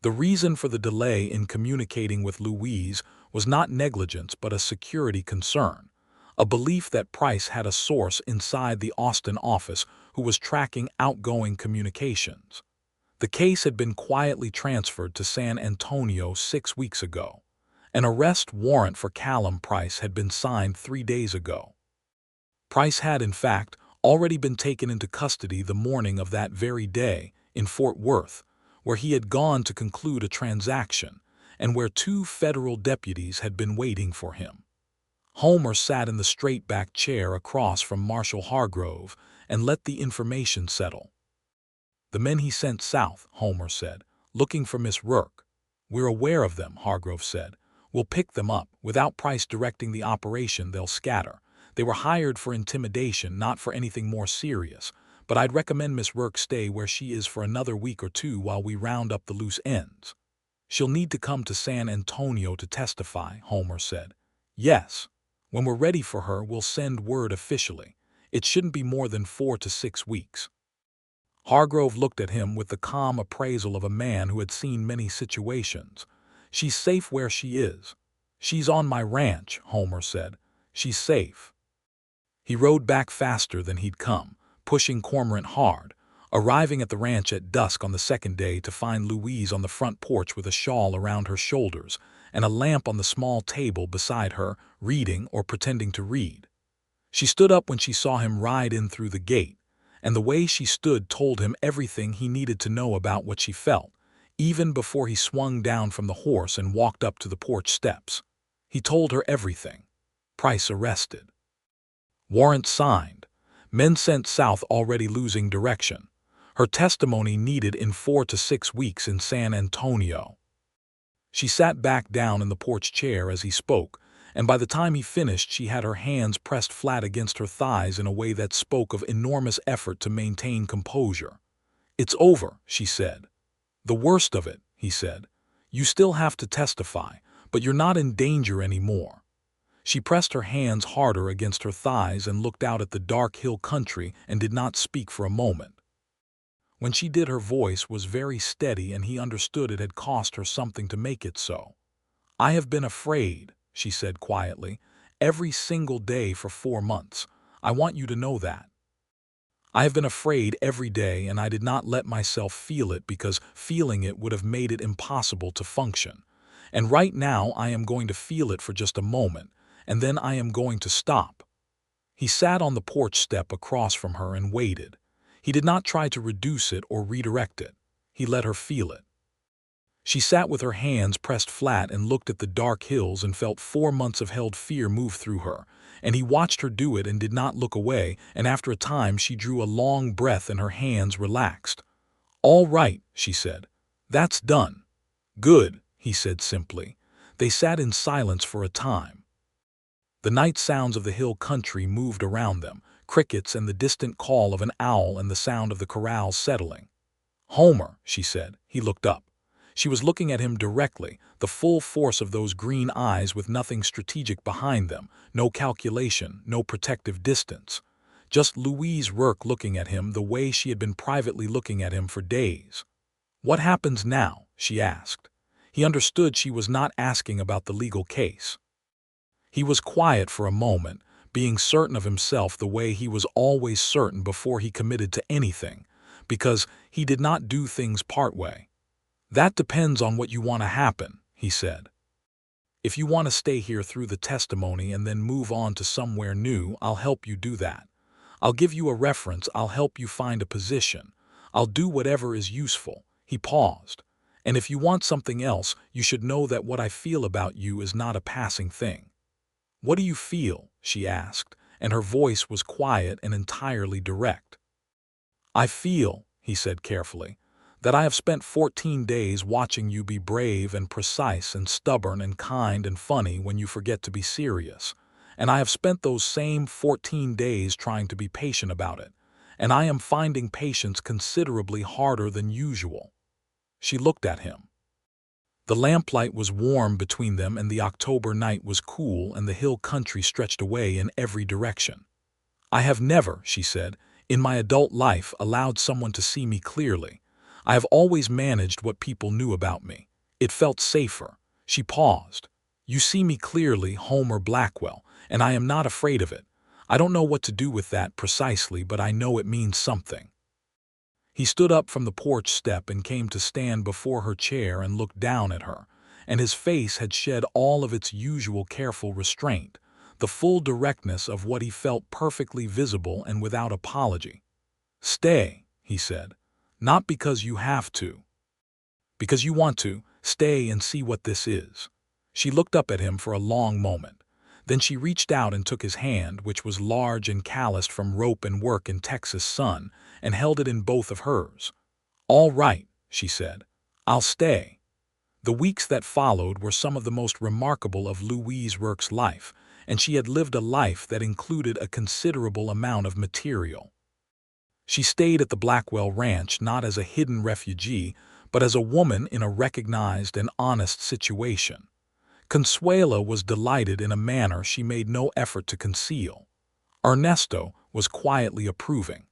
The reason for the delay in communicating with Louise was not negligence but a security concern, a belief that Price had a source inside the Austin office who was tracking outgoing communications. The case had been quietly transferred to San Antonio 6 weeks ago. An arrest warrant for Callum Price had been signed 3 days ago. Price had, in fact, already been taken into custody the morning of that very day in Fort Worth, where he had gone to conclude a transaction and where 2 federal deputies had been waiting for him. Homer sat in the straight-back chair across from Marshal Hargrove and let the information settle. The men he sent south, Homer said, looking for Miss Rourke. We're aware of them, Hargrove said. We'll pick them up. Without Price directing the operation, they'll scatter. They were hired for intimidation, not for anything more serious. But I'd recommend Miss Rourke stay where she is for another week or two while we round up the loose ends. She'll need to come to San Antonio to testify, Homer said. Yes. When we're ready for her, we'll send word officially. It shouldn't be more than 4 to 6 weeks. Hargrove looked at him with the calm appraisal of a man who had seen many situations. She's safe where she is. She's on my ranch, Homer said. She's safe. He rode back faster than he'd come, pushing Cormorant hard, arriving at the ranch at dusk on the second day to find Louise on the front porch with a shawl around her shoulders and a lamp on the small table beside her, reading or pretending to read. She stood up when she saw him ride in through the gate, and the way she stood told him everything he needed to know about what she felt, even before he swung down from the horse and walked up to the porch steps. He told her everything. Price arrested. Warrant signed. Men sent south already losing direction. Her testimony needed in 4 to 6 weeks in San Antonio. She sat back down in the porch chair as he spoke, and by the time he finished she had her hands pressed flat against her thighs in a way that spoke of enormous effort to maintain composure. It's over, she said. The worst of it, he said. You still have to testify, but you're not in danger anymore. She pressed her hands harder against her thighs and looked out at the dark hill country and did not speak for a moment. When she did, her voice was very steady and he understood it had cost her something to make it so. I have been afraid, she said quietly, every single day for 4 months. I want you to know that. I have been afraid every day, and I did not let myself feel it because feeling it would have made it impossible to function. And right now I am going to feel it for just a moment, and then I am going to stop. He sat on the porch step across from her and waited. He did not try to reduce it or redirect it. He let her feel it. She sat with her hands pressed flat and looked at the dark hills and felt 4 months of held fear move through her, and he watched her do it and did not look away, and after a time she drew a long breath and her hands relaxed. All right, she said. That's done. Good, he said simply. They sat in silence for a time. The night sounds of the hill country moved around them, crickets and the distant call of an owl and the sound of the corral settling. Homer, she said. He looked up. She was looking at him directly, the full force of those green eyes with nothing strategic behind them, no calculation, no protective distance. Just Louise Rourke looking at him the way she had been privately looking at him for days. What happens now? She asked. He understood she was not asking about the legal case. He was quiet for a moment, being certain of himself the way he was always certain before he committed to anything, because he did not do things partway. That depends on what you want to happen, he said. If you want to stay here through the testimony and then move on to somewhere new, I'll help you do that. I'll give you a reference, I'll help you find a position. I'll do whatever is useful. He paused. And if you want something else, you should know that what I feel about you is not a passing thing. What do you feel? She asked, and her voice was quiet and entirely direct. I feel, he said carefully, that I have spent 14 days watching you be brave and precise and stubborn and kind and funny when you forget to be serious. And I have spent those same 14 days trying to be patient about it. And I am finding patience considerably harder than usual. She looked at him. The lamplight was warm between them and the October night was cool and the hill country stretched away in every direction. I have never, she said, in my adult life allowed someone to see me clearly. I have always managed what people knew about me. It felt safer. She paused. You see me clearly, Homer Blackwell, and I am not afraid of it. I don't know what to do with that precisely, but I know it means something. He stood up from the porch step and came to stand before her chair and looked down at her, and his face had shed all of its usual careful restraint, the full directness of what he felt perfectly visible and without apology. Stay, he said. Not because you have to. Because you want to, stay and see what this is. She looked up at him for a long moment. Then she reached out and took his hand, which was large and calloused from rope and work in Texas sun, and held it in both of hers. All right, she said. I'll stay. The weeks that followed were some of the most remarkable of Louise Rourke's life, and she had lived a life that included a considerable amount of material. She stayed at the Blackwell Ranch not as a hidden refugee, but as a woman in a recognized and honest situation. Consuela was delighted in a manner she made no effort to conceal. Ernesto was quietly approving.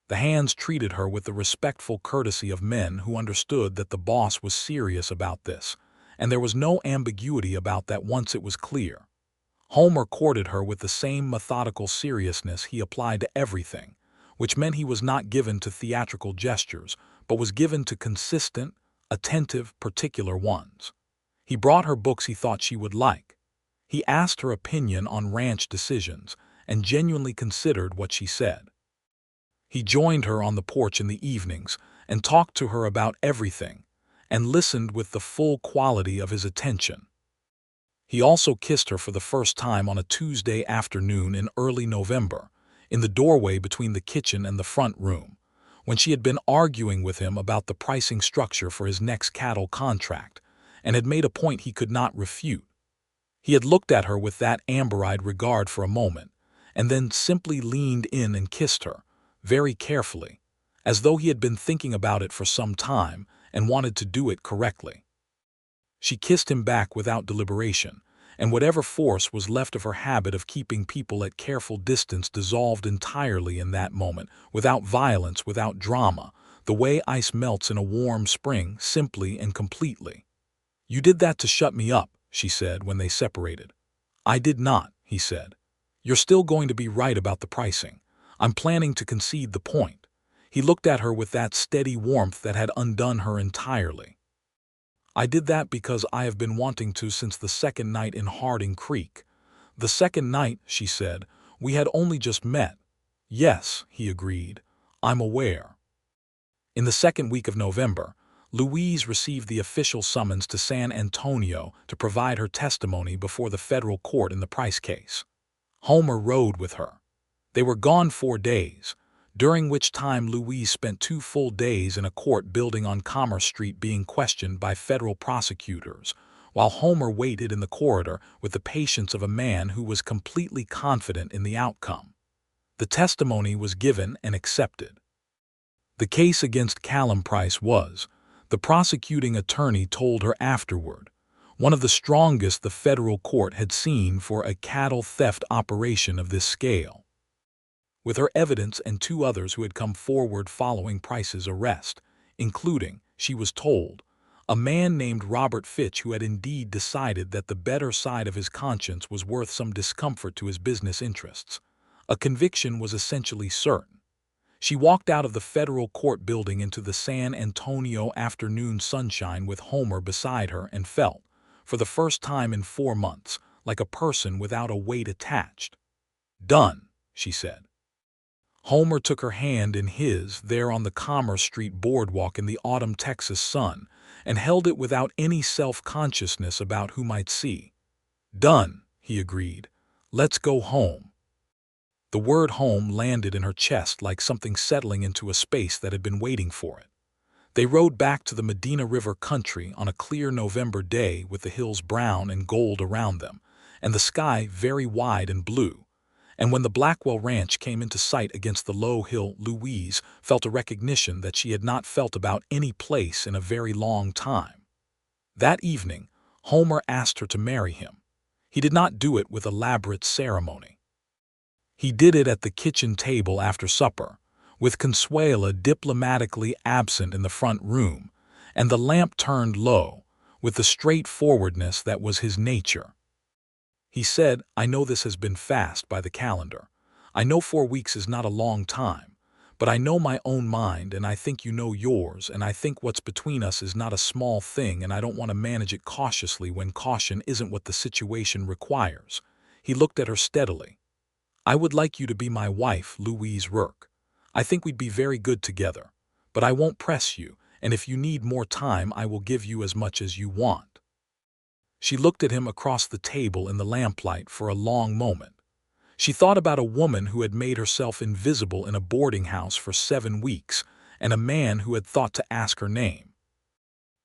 The hands treated her with the respectful courtesy of men who understood that the boss was serious about this, and there was no ambiguity about that once it was clear. Homer courted her with the same methodical seriousness he applied to everything, which meant he was not given to theatrical gestures, but was given to consistent, attentive, particular ones. He brought her books he thought she would like. He asked her opinion on ranch decisions and genuinely considered what she said. He joined her on the porch in the evenings and talked to her about everything and listened with the full quality of his attention. He also kissed her for the first time on a Tuesday afternoon in early November, in the doorway between the kitchen and the front room, when she had been arguing with him about the pricing structure for his next cattle contract, and had made a point he could not refute. He had looked at her with that amber-eyed regard for a moment, and then simply leaned in and kissed her, very carefully, as though he had been thinking about it for some time and wanted to do it correctly. She kissed him back without deliberation, and whatever force was left of her habit of keeping people at careful distance dissolved entirely in that moment, without violence, without drama, the way ice melts in a warm spring, simply and completely. "You did that to shut me up," she said when they separated. "I did not," he said. "You're still going to be right about the pricing. I'm planning to concede the point." He looked at her with that steady warmth that had undone her entirely. "I did that because I have been wanting to since the second night in Harding Creek." "The second night," she said. "We had only just met." "Yes," he agreed. "I'm aware." In the second week of November, Louise received the official summons to San Antonio to provide her testimony before the federal court in the Price case. Homer rode with her. They were gone 4 days, during which time Louise spent 2 full days in a court building on Commerce Street being questioned by federal prosecutors, while Homer waited in the corridor with the patience of a man who was completely confident in the outcome. The testimony was given and accepted. The case against Callum Price was, the prosecuting attorney told her afterward, one of the strongest the federal court had seen for a cattle theft operation of this scale. With her evidence and 2 others who had come forward following Price's arrest, including, she was told, a man named Robert Fitch who had indeed decided that the better side of his conscience was worth some discomfort to his business interests, a conviction was essentially certain. She walked out of the federal court building into the San Antonio afternoon sunshine with Homer beside her and felt, for the first time in 4 months, like a person without a weight attached. "Done," she said. Homer took her hand in his there on the Commerce Street boardwalk in the autumn Texas sun and held it without any self-consciousness about who might see. "Done," he agreed. "Let's go home." The word home landed in her chest like something settling into a space that had been waiting for it. They rode back to the Medina River country on a clear November day with the hills brown and gold around them, and the sky very wide and blue. And when the Blackwell Ranch came into sight against the low hill, Louise felt a recognition that she had not felt about any place in a very long time. That evening, Homer asked her to marry him. He did not do it with elaborate ceremony. He did it at the kitchen table after supper, with Consuela diplomatically absent in the front room, and the lamp turned low, with the straightforwardness that was his nature. He said, "I know this has been fast by the calendar. I know 4 weeks is not a long time, but I know my own mind and I think you know yours, and I think what's between us is not a small thing, and I don't want to manage it cautiously when caution isn't what the situation requires." He looked at her steadily. "I would like you to be my wife, Louise Rourke. I think we'd be very good together, but I won't press you, and if you need more time I will give you as much as you want." She looked at him across the table in the lamplight for a long moment. She thought about a woman who had made herself invisible in a boarding house for 7 weeks, and a man who had thought to ask her name.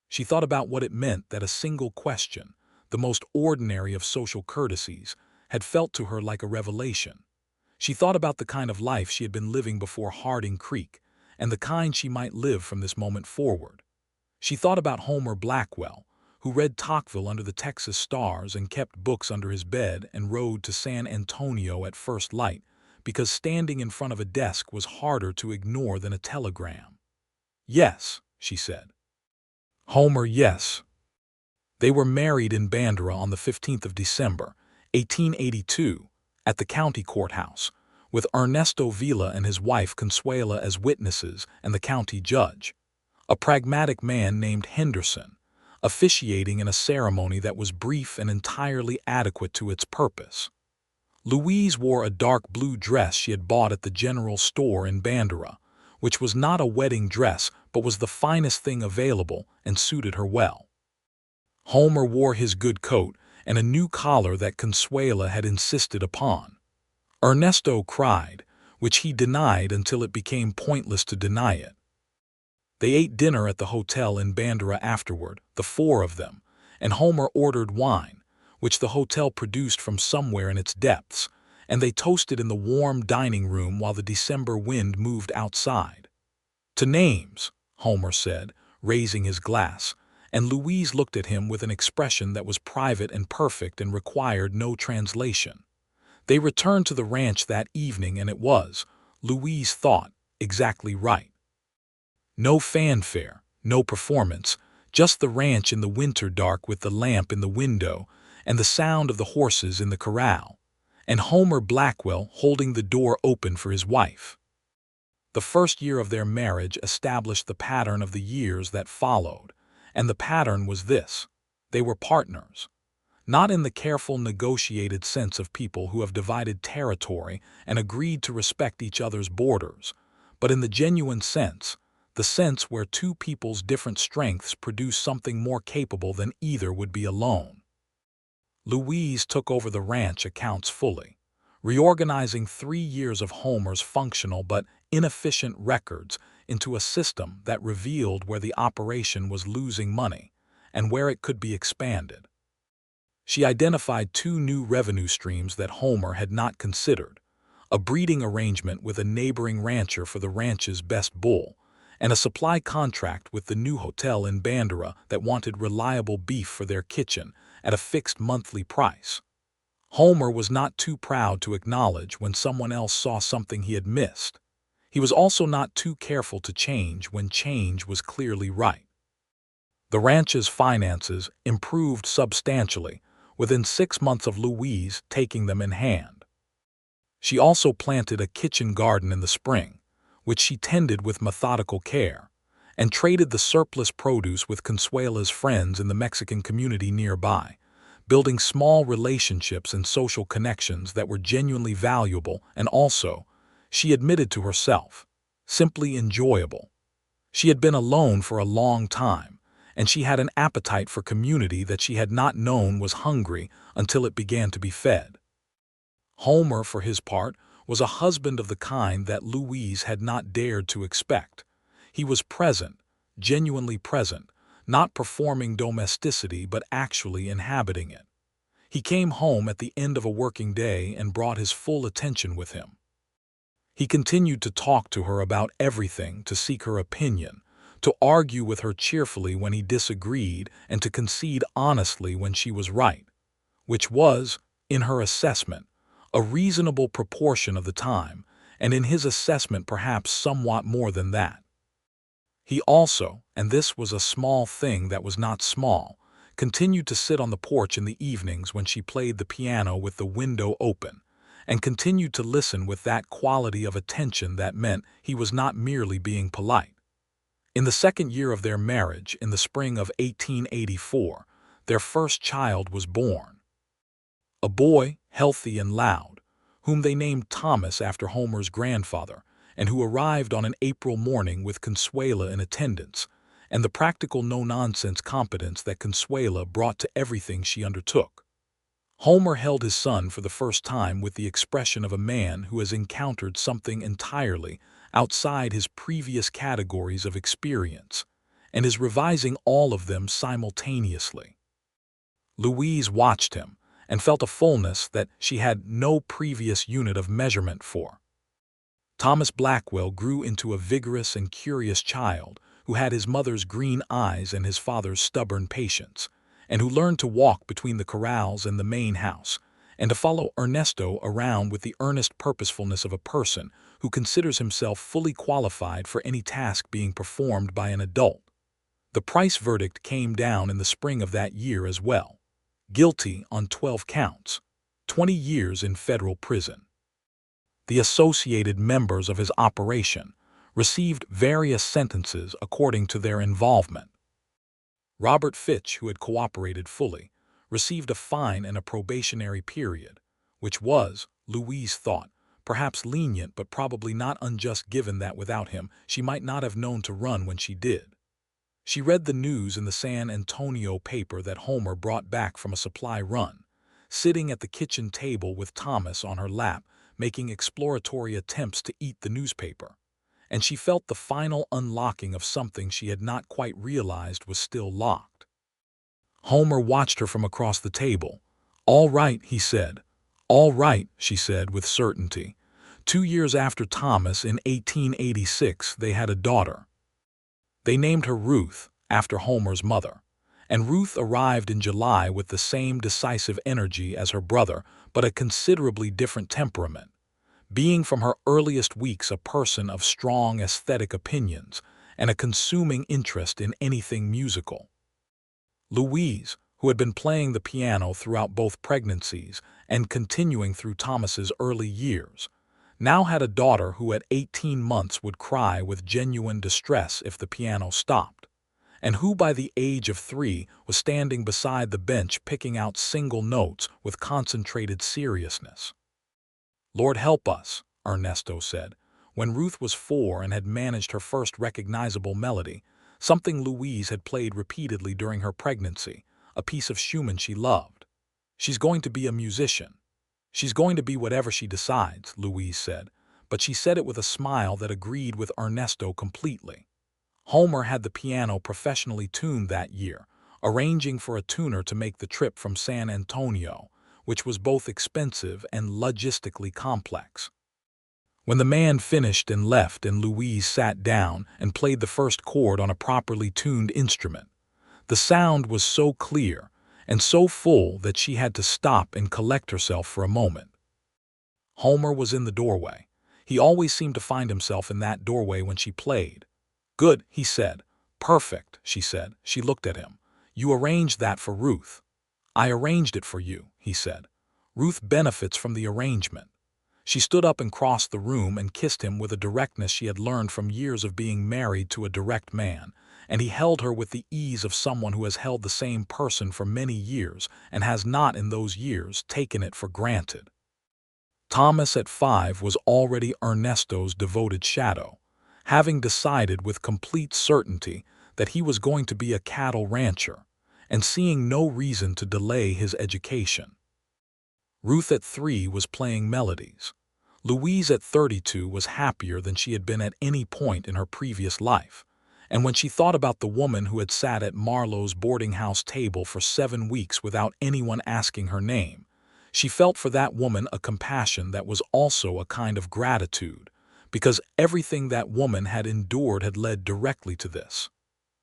She thought about what it meant that a single question, the most ordinary of social courtesies, had felt to her like a revelation. She thought about the kind of life she had been living before Harding Creek, and the kind she might live from this moment forward. She thought about Homer Blackwell, who read Tocqueville under the Texas stars and kept books under his bed and rode to San Antonio at first light, because standing in front of a desk was harder to ignore than a telegram. "Yes," she said. "Homer, yes." They were married in Bandera on the 15th of December, 1882, at the county courthouse, with Ernesto Vila and his wife Consuela as witnesses and the county judge, a pragmatic man named Henderson, officiating in a ceremony that was brief and entirely adequate to its purpose. Louise wore a dark blue dress she had bought at the general store in Bandera, which was not a wedding dress but was the finest thing available and suited her well. Homer wore his good coat and a new collar that Consuela had insisted upon. Ernesto cried, which he denied until it became pointless to deny it. They ate dinner at the hotel in Bandera afterward, the four of them, and Homer ordered wine, which the hotel produced from somewhere in its depths, and they toasted in the warm dining room while the December wind moved outside. "To names," Homer said, raising his glass, and Louise looked at him with an expression that was private and perfect and required no translation. They returned to the ranch that evening, and it was, Louise thought, exactly right. No fanfare, no performance, just the ranch in the winter dark with the lamp in the window and the sound of the horses in the corral, and Homer Blackwell holding the door open for his wife. The first year of their marriage established the pattern of the years that followed, and the pattern was this: they were partners. Not in the careful, negotiated sense of people who have divided territory and agreed to respect each other's borders, but in the genuine sense, the sense where two people's different strengths produce something more capable than either would be alone. Louise took over the ranch accounts fully, reorganizing 3 years of Homer's functional but inefficient records into a system that revealed where the operation was losing money and where it could be expanded. She identified 2 new revenue streams that Homer had not considered: a breeding arrangement with a neighboring rancher for the ranch's best bull, and a supply contract with the new hotel in Bandera that wanted reliable beef for their kitchen at a fixed monthly price. Homer was not too proud to acknowledge when someone else saw something he had missed. He was also not too careful to change when change was clearly right. The ranch's finances improved substantially within 6 months of Louise taking them in hand. She also planted a kitchen garden in the spring, which she tended with methodical care, and traded the surplus produce with Consuela's friends in the Mexican community nearby, building small relationships and social connections that were genuinely valuable and also, she admitted to herself, simply enjoyable. She had been alone for a long time, and she had an appetite for community that she had not known was hungry until it began to be fed. Homer, for his part, was a husband of the kind that Louise had not dared to expect. He was present, genuinely present, not performing domesticity but actually inhabiting it. He came home at the end of a working day and brought his full attention with him. He continued to talk to her about everything, to seek her opinion, to argue with her cheerfully when he disagreed, and to concede honestly when she was right, which was, in her assessment, a reasonable proportion of the time, and in his assessment perhaps somewhat more than that. He also, and this was a small thing that was not small, continued to sit on the porch in the evenings when she played the piano with the window open, and continued to listen with that quality of attention that meant he was not merely being polite. In the second year of their marriage, in the spring of 1884, their first child was born. A boy, healthy and loud, whom they named Thomas after Homer's grandfather, and who arrived on an April morning with Consuela in attendance, and the practical no-nonsense competence that Consuela brought to everything she undertook. Homer held his son for the first time with the expression of a man who has encountered something entirely outside his previous categories of experience, and is revising all of them simultaneously. Louise watched him and felt a fullness that she had no previous unit of measurement for. Thomas Blackwell grew into a vigorous and curious child who had his mother's green eyes and his father's stubborn patience, and who learned to walk between the corrals and the main house, and to follow Ernesto around with the earnest purposefulness of a person who considers himself fully qualified for any task being performed by an adult. The Price verdict came down in the spring of that year as well. Guilty on 12 counts, 20 years in federal prison. The associated members of his operation received various sentences according to their involvement. Robert Fitch, who had cooperated fully, received a fine and a probationary period, which was, Louise thought, perhaps lenient but probably not unjust given that without him she might not have known to run when she did. She read the news in the San Antonio paper that Homer brought back from a supply run, sitting at the kitchen table with Thomas on her lap, making exploratory attempts to eat the newspaper, and she felt the final unlocking of something she had not quite realized was still locked. Homer watched her from across the table. "All right," he said. "All right," she said with certainty. 2 years after Thomas, in 1886, they had a daughter. They named her Ruth, after Homer's mother, and Ruth arrived in July with the same decisive energy as her brother, but a considerably different temperament, being from her earliest weeks a person of strong aesthetic opinions and a consuming interest in anything musical. Louise, who had been playing the piano throughout both pregnancies and continuing through Thomas's early years, now had a daughter who at 18 months would cry with genuine distress if the piano stopped, and who by the age of 3 was standing beside the bench picking out single notes with concentrated seriousness. "Lord help us," Ernesto said, when Ruth was 4 and had managed her first recognizable melody, something Louise had played repeatedly during her pregnancy, a piece of Schumann she loved. "She's going to be a musician." "She's going to be whatever she decides," Louise said, but she said it with a smile that agreed with Ernesto completely. Homer had the piano professionally tuned that year, arranging for a tuner to make the trip from San Antonio, which was both expensive and logistically complex. When the man finished and left and Louise sat down and played the first chord on a properly tuned instrument, the sound was so clear and so full that she had to stop and collect herself for a moment. Homer was in the doorway. He always seemed to find himself in that doorway when she played. "Good," he said. "Perfect," she said. She looked at him. "You arranged that for Ruth." "I arranged it for you," he said. "Ruth benefits from the arrangement." She stood up and crossed the room and kissed him with a directness she had learned from years of being married to a direct man, and he held her with the ease of someone who has held the same person for many years and has not in those years taken it for granted. Thomas at 5 was already Ernesto's devoted shadow, having decided with complete certainty that he was going to be a cattle rancher, and seeing no reason to delay his education. Ruth at 3 was playing melodies. Louise at 32 was happier than she had been at any point in her previous life, and when she thought about the woman who had sat at Marlowe's boarding-house table for 7 weeks without anyone asking her name, she felt for that woman a compassion that was also a kind of gratitude, because everything that woman had endured had led directly to this.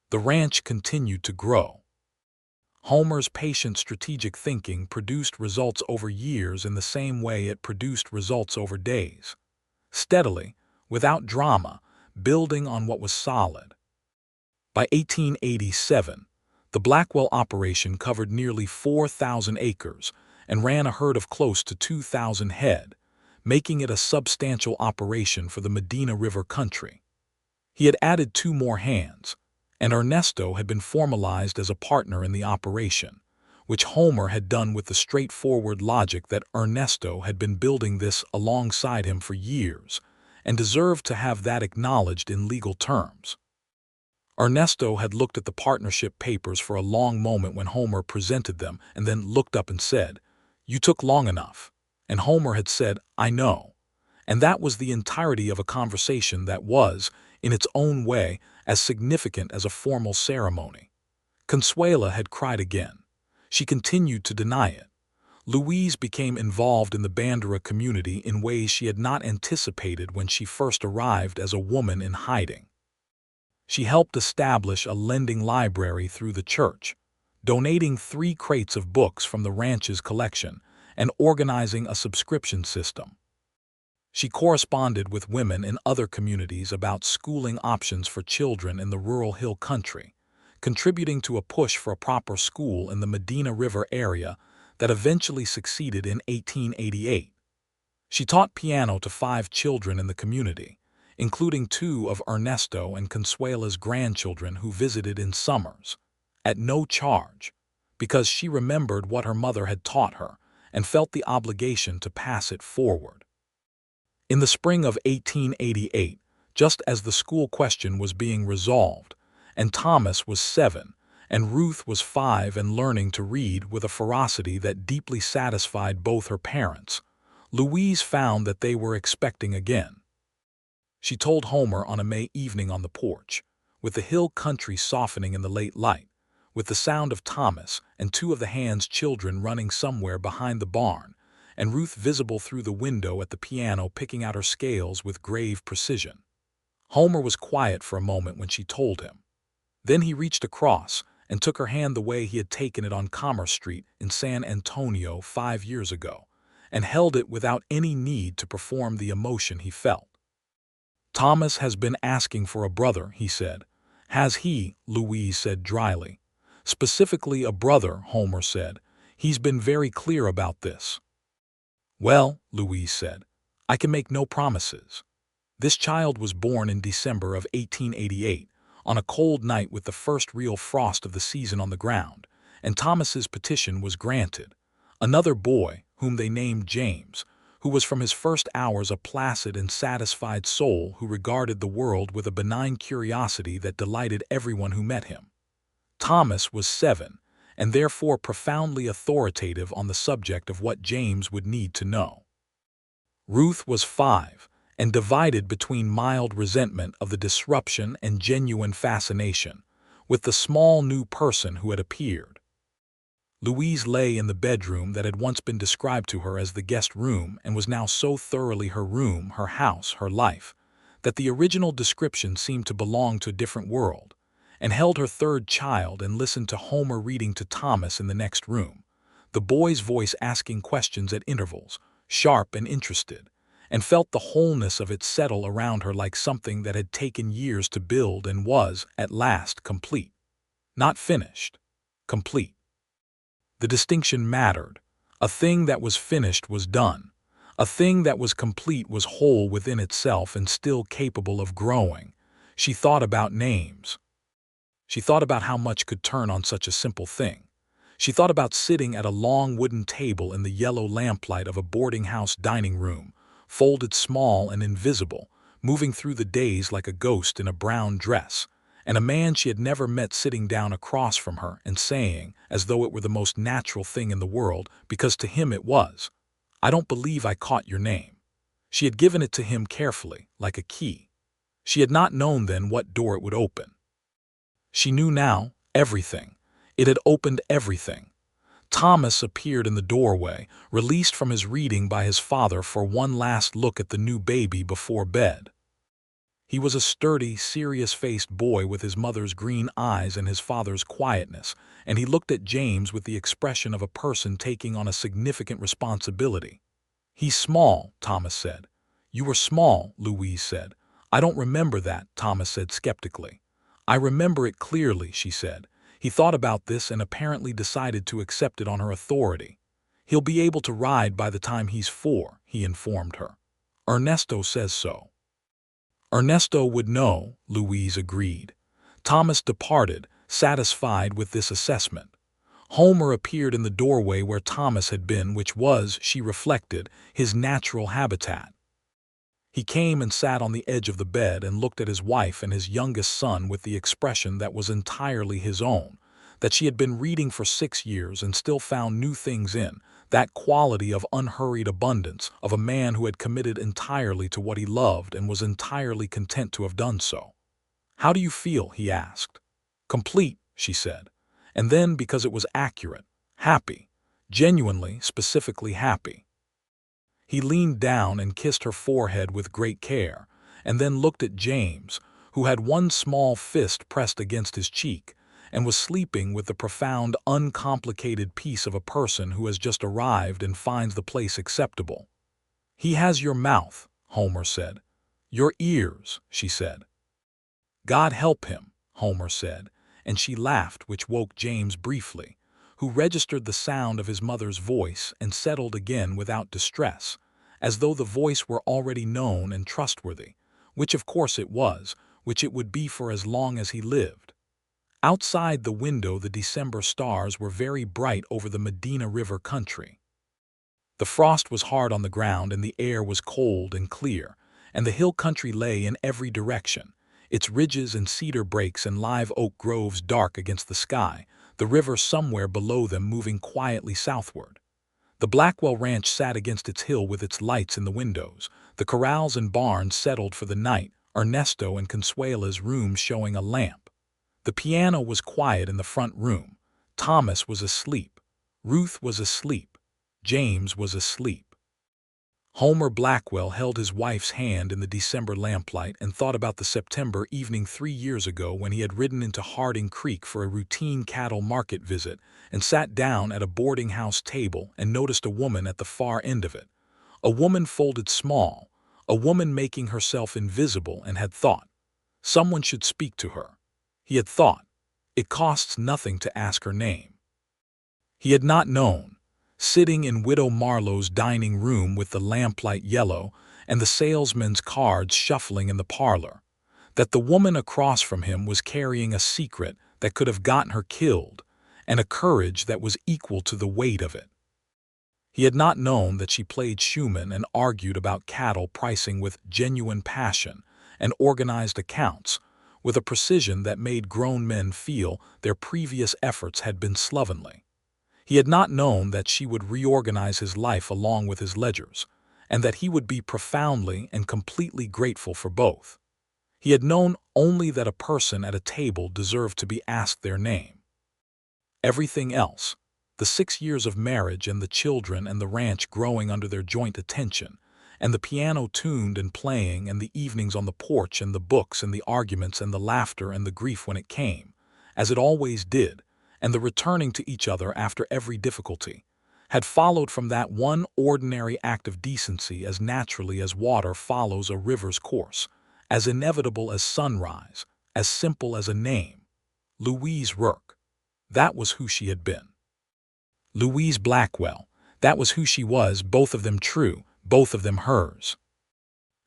The ranch continued to grow. Homer's patient strategic thinking produced results over years in the same way it produced results over days. Steadily, without drama, building on what was solid. By 1887, the Blackwell operation covered nearly 4,000 acres and ran a herd of close to 2,000 head, making it a substantial operation for the Medina River country. He had added 2 more hands, and Ernesto had been formalized as a partner in the operation, which Homer had done with the straightforward logic that Ernesto had been building this alongside him for years and deserved to have that acknowledged in legal terms. Ernesto had looked at the partnership papers for a long moment when Homer presented them and then looked up and said, "You took long enough." And Homer had said, "I know." And that was the entirety of a conversation that was, in its own way, as significant as a formal ceremony. Consuela had cried again. She continued to deny it. Louise became involved in the Bandera community in ways she had not anticipated when she first arrived as a woman in hiding. She helped establish a lending library through the church, donating 3 crates of books from the ranch's collection and organizing a subscription system. She corresponded with women in other communities about schooling options for children in the rural hill country, contributing to a push for a proper school in the Medina River area that eventually succeeded in 1888. She taught piano to 5 children in the community, including 2 of Ernesto and Consuela's grandchildren who visited in summers, at no charge, because she remembered what her mother had taught her and felt the obligation to pass it forward. In the spring of 1888, just as the school question was being resolved, and Thomas was 7, and Ruth was 5 and learning to read with a ferocity that deeply satisfied both her parents, Louise found that they were expecting again. She told Homer on a May evening on the porch, with the hill country softening in the late light, with the sound of Thomas and 2 of the Hand's children running somewhere behind the barn, and Ruth visible through the window at the piano picking out her scales with grave precision. Homer was quiet for a moment when she told him. Then he reached across and took her hand the way he had taken it on Commerce Street in San Antonio 5 years ago, and held it without any need to perform the emotion he felt. "Thomas has been asking for a brother," he said. "Has he?" Louise said dryly. "Specifically a brother," Homer said. "He's been very clear about this." "Well," Louise said, "I can make no promises. This child was born in December of 1888, on a cold night with the first real frost of the season on the ground, and Thomas's petition was granted. Another boy, whom they named James, who was from his first hours a placid and satisfied soul who regarded the world with a benign curiosity that delighted everyone who met him. Thomas was 7, and therefore profoundly authoritative on the subject of what James would need to know. Ruth was 5, and divided between mild resentment of the disruption and genuine fascination with the small new person who had appeared. Louise lay in the bedroom that had once been described to her as the guest room and was now so thoroughly her room, her house, her life, that the original description seemed to belong to a different world, and held her 3rd child and listened to Homer reading to Thomas in the next room, the boy's voice asking questions at intervals, sharp and interested, and felt the wholeness of it settle around her like something that had taken years to build and was, at last, complete. Not finished, complete. The distinction mattered. A thing that was finished was done. A thing that was complete was whole within itself and still capable of growing. She thought about names. She thought about how much could turn on such a simple thing. She thought about sitting at a long wooden table in the yellow lamplight of a boarding house dining room, folded small and invisible, moving through the days like a ghost in a brown dress, and a man she had never met sitting down across from her and saying, as though it were the most natural thing in the world, because to him it was, "I don't believe I caught your name." She had given it to him carefully, like a key. She had not known then what door it would open. She knew now, everything. It had opened everything. Thomas appeared in the doorway, released from his reading by his father for one last look at the new baby before bed. He was a sturdy, serious-faced boy with his mother's green eyes and his father's quietness, and he looked at James with the expression of a person taking on a significant responsibility. "He's small," Thomas said. "You were small," Louise said. "I don't remember that," Thomas said skeptically. "I remember it clearly," she said. He thought about this and apparently decided to accept it on her authority. "He'll be able to ride by the time he's 4, he informed her. "Ernesto says so." Ernesto would know, Louise agreed. Thomas departed, satisfied with this assessment. Homer appeared in the doorway where Thomas had been, which was, she reflected, his natural habitat. He came and sat on the edge of the bed and looked at his wife and his youngest son with the expression that was entirely his own, that she had been reading for 6 years and still found new things in, that quality of unhurried abundance of a man who had committed entirely to what he loved and was entirely content to have done so. "How do you feel?" he asked. "Complete," she said. And then, because it was accurate, happy, genuinely, specifically happy. He leaned down and kissed her forehead with great care, and then looked at James, who had one small fist pressed against his cheek, and was sleeping with the profound, uncomplicated peace of a person who has just arrived and finds the place acceptable. "He has your mouth," Homer said. "Your ears," she said. "God help him," Homer said, and she laughed, which woke James briefly, who registered the sound of his mother's voice and settled again without distress, as though the voice were already known and trustworthy, which of course it was, which it would be for as long as he lived. Outside the window the December stars were very bright over the Medina River country. The frost was hard on the ground and the air was cold and clear, and the hill country lay in every direction, its ridges and cedar brakes and live oak groves dark against the sky, the river somewhere below them moving quietly southward. The Blackwell ranch sat against its hill with its lights in the windows, the corrals and barns settled for the night, Ernesto and Consuela's rooms showing a lamp. The piano was quiet in the front room. Thomas was asleep. Ruth was asleep. James was asleep. Homer Blackwell held his wife's hand in the December lamplight and thought about the September evening 3 years ago when he had ridden into Harding Creek for a routine cattle market visit and sat down at a boarding house table and noticed a woman at the far end of it. A woman folded small, a woman making herself invisible, and had thought, someone should speak to her. He had thought, it costs nothing to ask her name. He had not known, sitting in Widow Marlowe's dining room with the lamplight yellow and the salesman's cards shuffling in the parlor, that the woman across from him was carrying a secret that could have gotten her killed and a courage that was equal to the weight of it. He had not known that she played Schumann and argued about cattle pricing with genuine passion and organized accounts with a precision that made grown men feel their previous efforts had been slovenly. He had not known that she would reorganize his life along with his ledgers, and that he would be profoundly and completely grateful for both. He had known only that a person at a table deserved to be asked their name. Everything else, the 6 years of marriage and the children and the ranch growing under their joint attention, and the piano tuned and playing and the evenings on the porch and the books and the arguments and the laughter and the grief when it came, as it always did, and the returning to each other after every difficulty, had followed from that one ordinary act of decency as naturally as water follows a river's course, as inevitable as sunrise, as simple as a name. Louise Rourke. That was who she had been. Louise Blackwell. That was who she was, both of them true, both of them hers.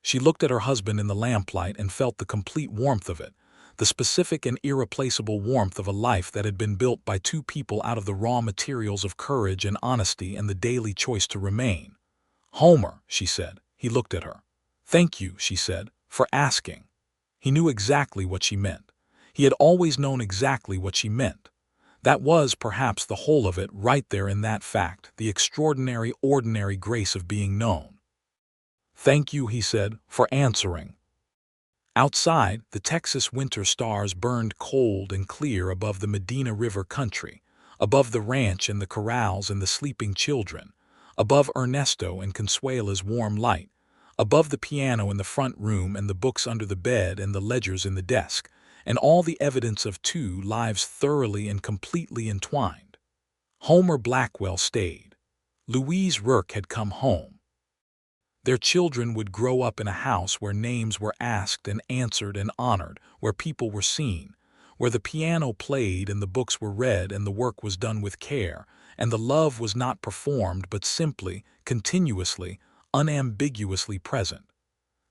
She looked at her husband in the lamplight and felt the complete warmth of it, the specific and irreplaceable warmth of a life that had been built by two people out of the raw materials of courage and honesty and the daily choice to remain. "Homer," she said. He looked at her. "Thank you," she said, "for asking." He knew exactly what she meant. He had always known exactly what she meant. That was, perhaps, the whole of it right there in that fact, the extraordinary, ordinary grace of being known. "Thank you," he said, "for answering." Outside, the Texas winter stars burned cold and clear above the Medina River country, above the ranch and the corrals and the sleeping children, above Ernesto and Consuela's warm light, above the piano in the front room and the books under the bed and the ledgers in the desk, and all the evidence of two lives thoroughly and completely entwined. Homer Blackwell stayed. Louise Rourke had come home. Their children would grow up in a house where names were asked and answered and honored, where people were seen, where the piano played and the books were read and the work was done with care, and the love was not performed but simply, continuously, unambiguously present.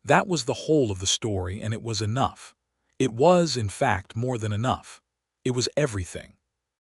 That was the whole of the story, and it was enough. It was, in fact, more than enough. It was everything.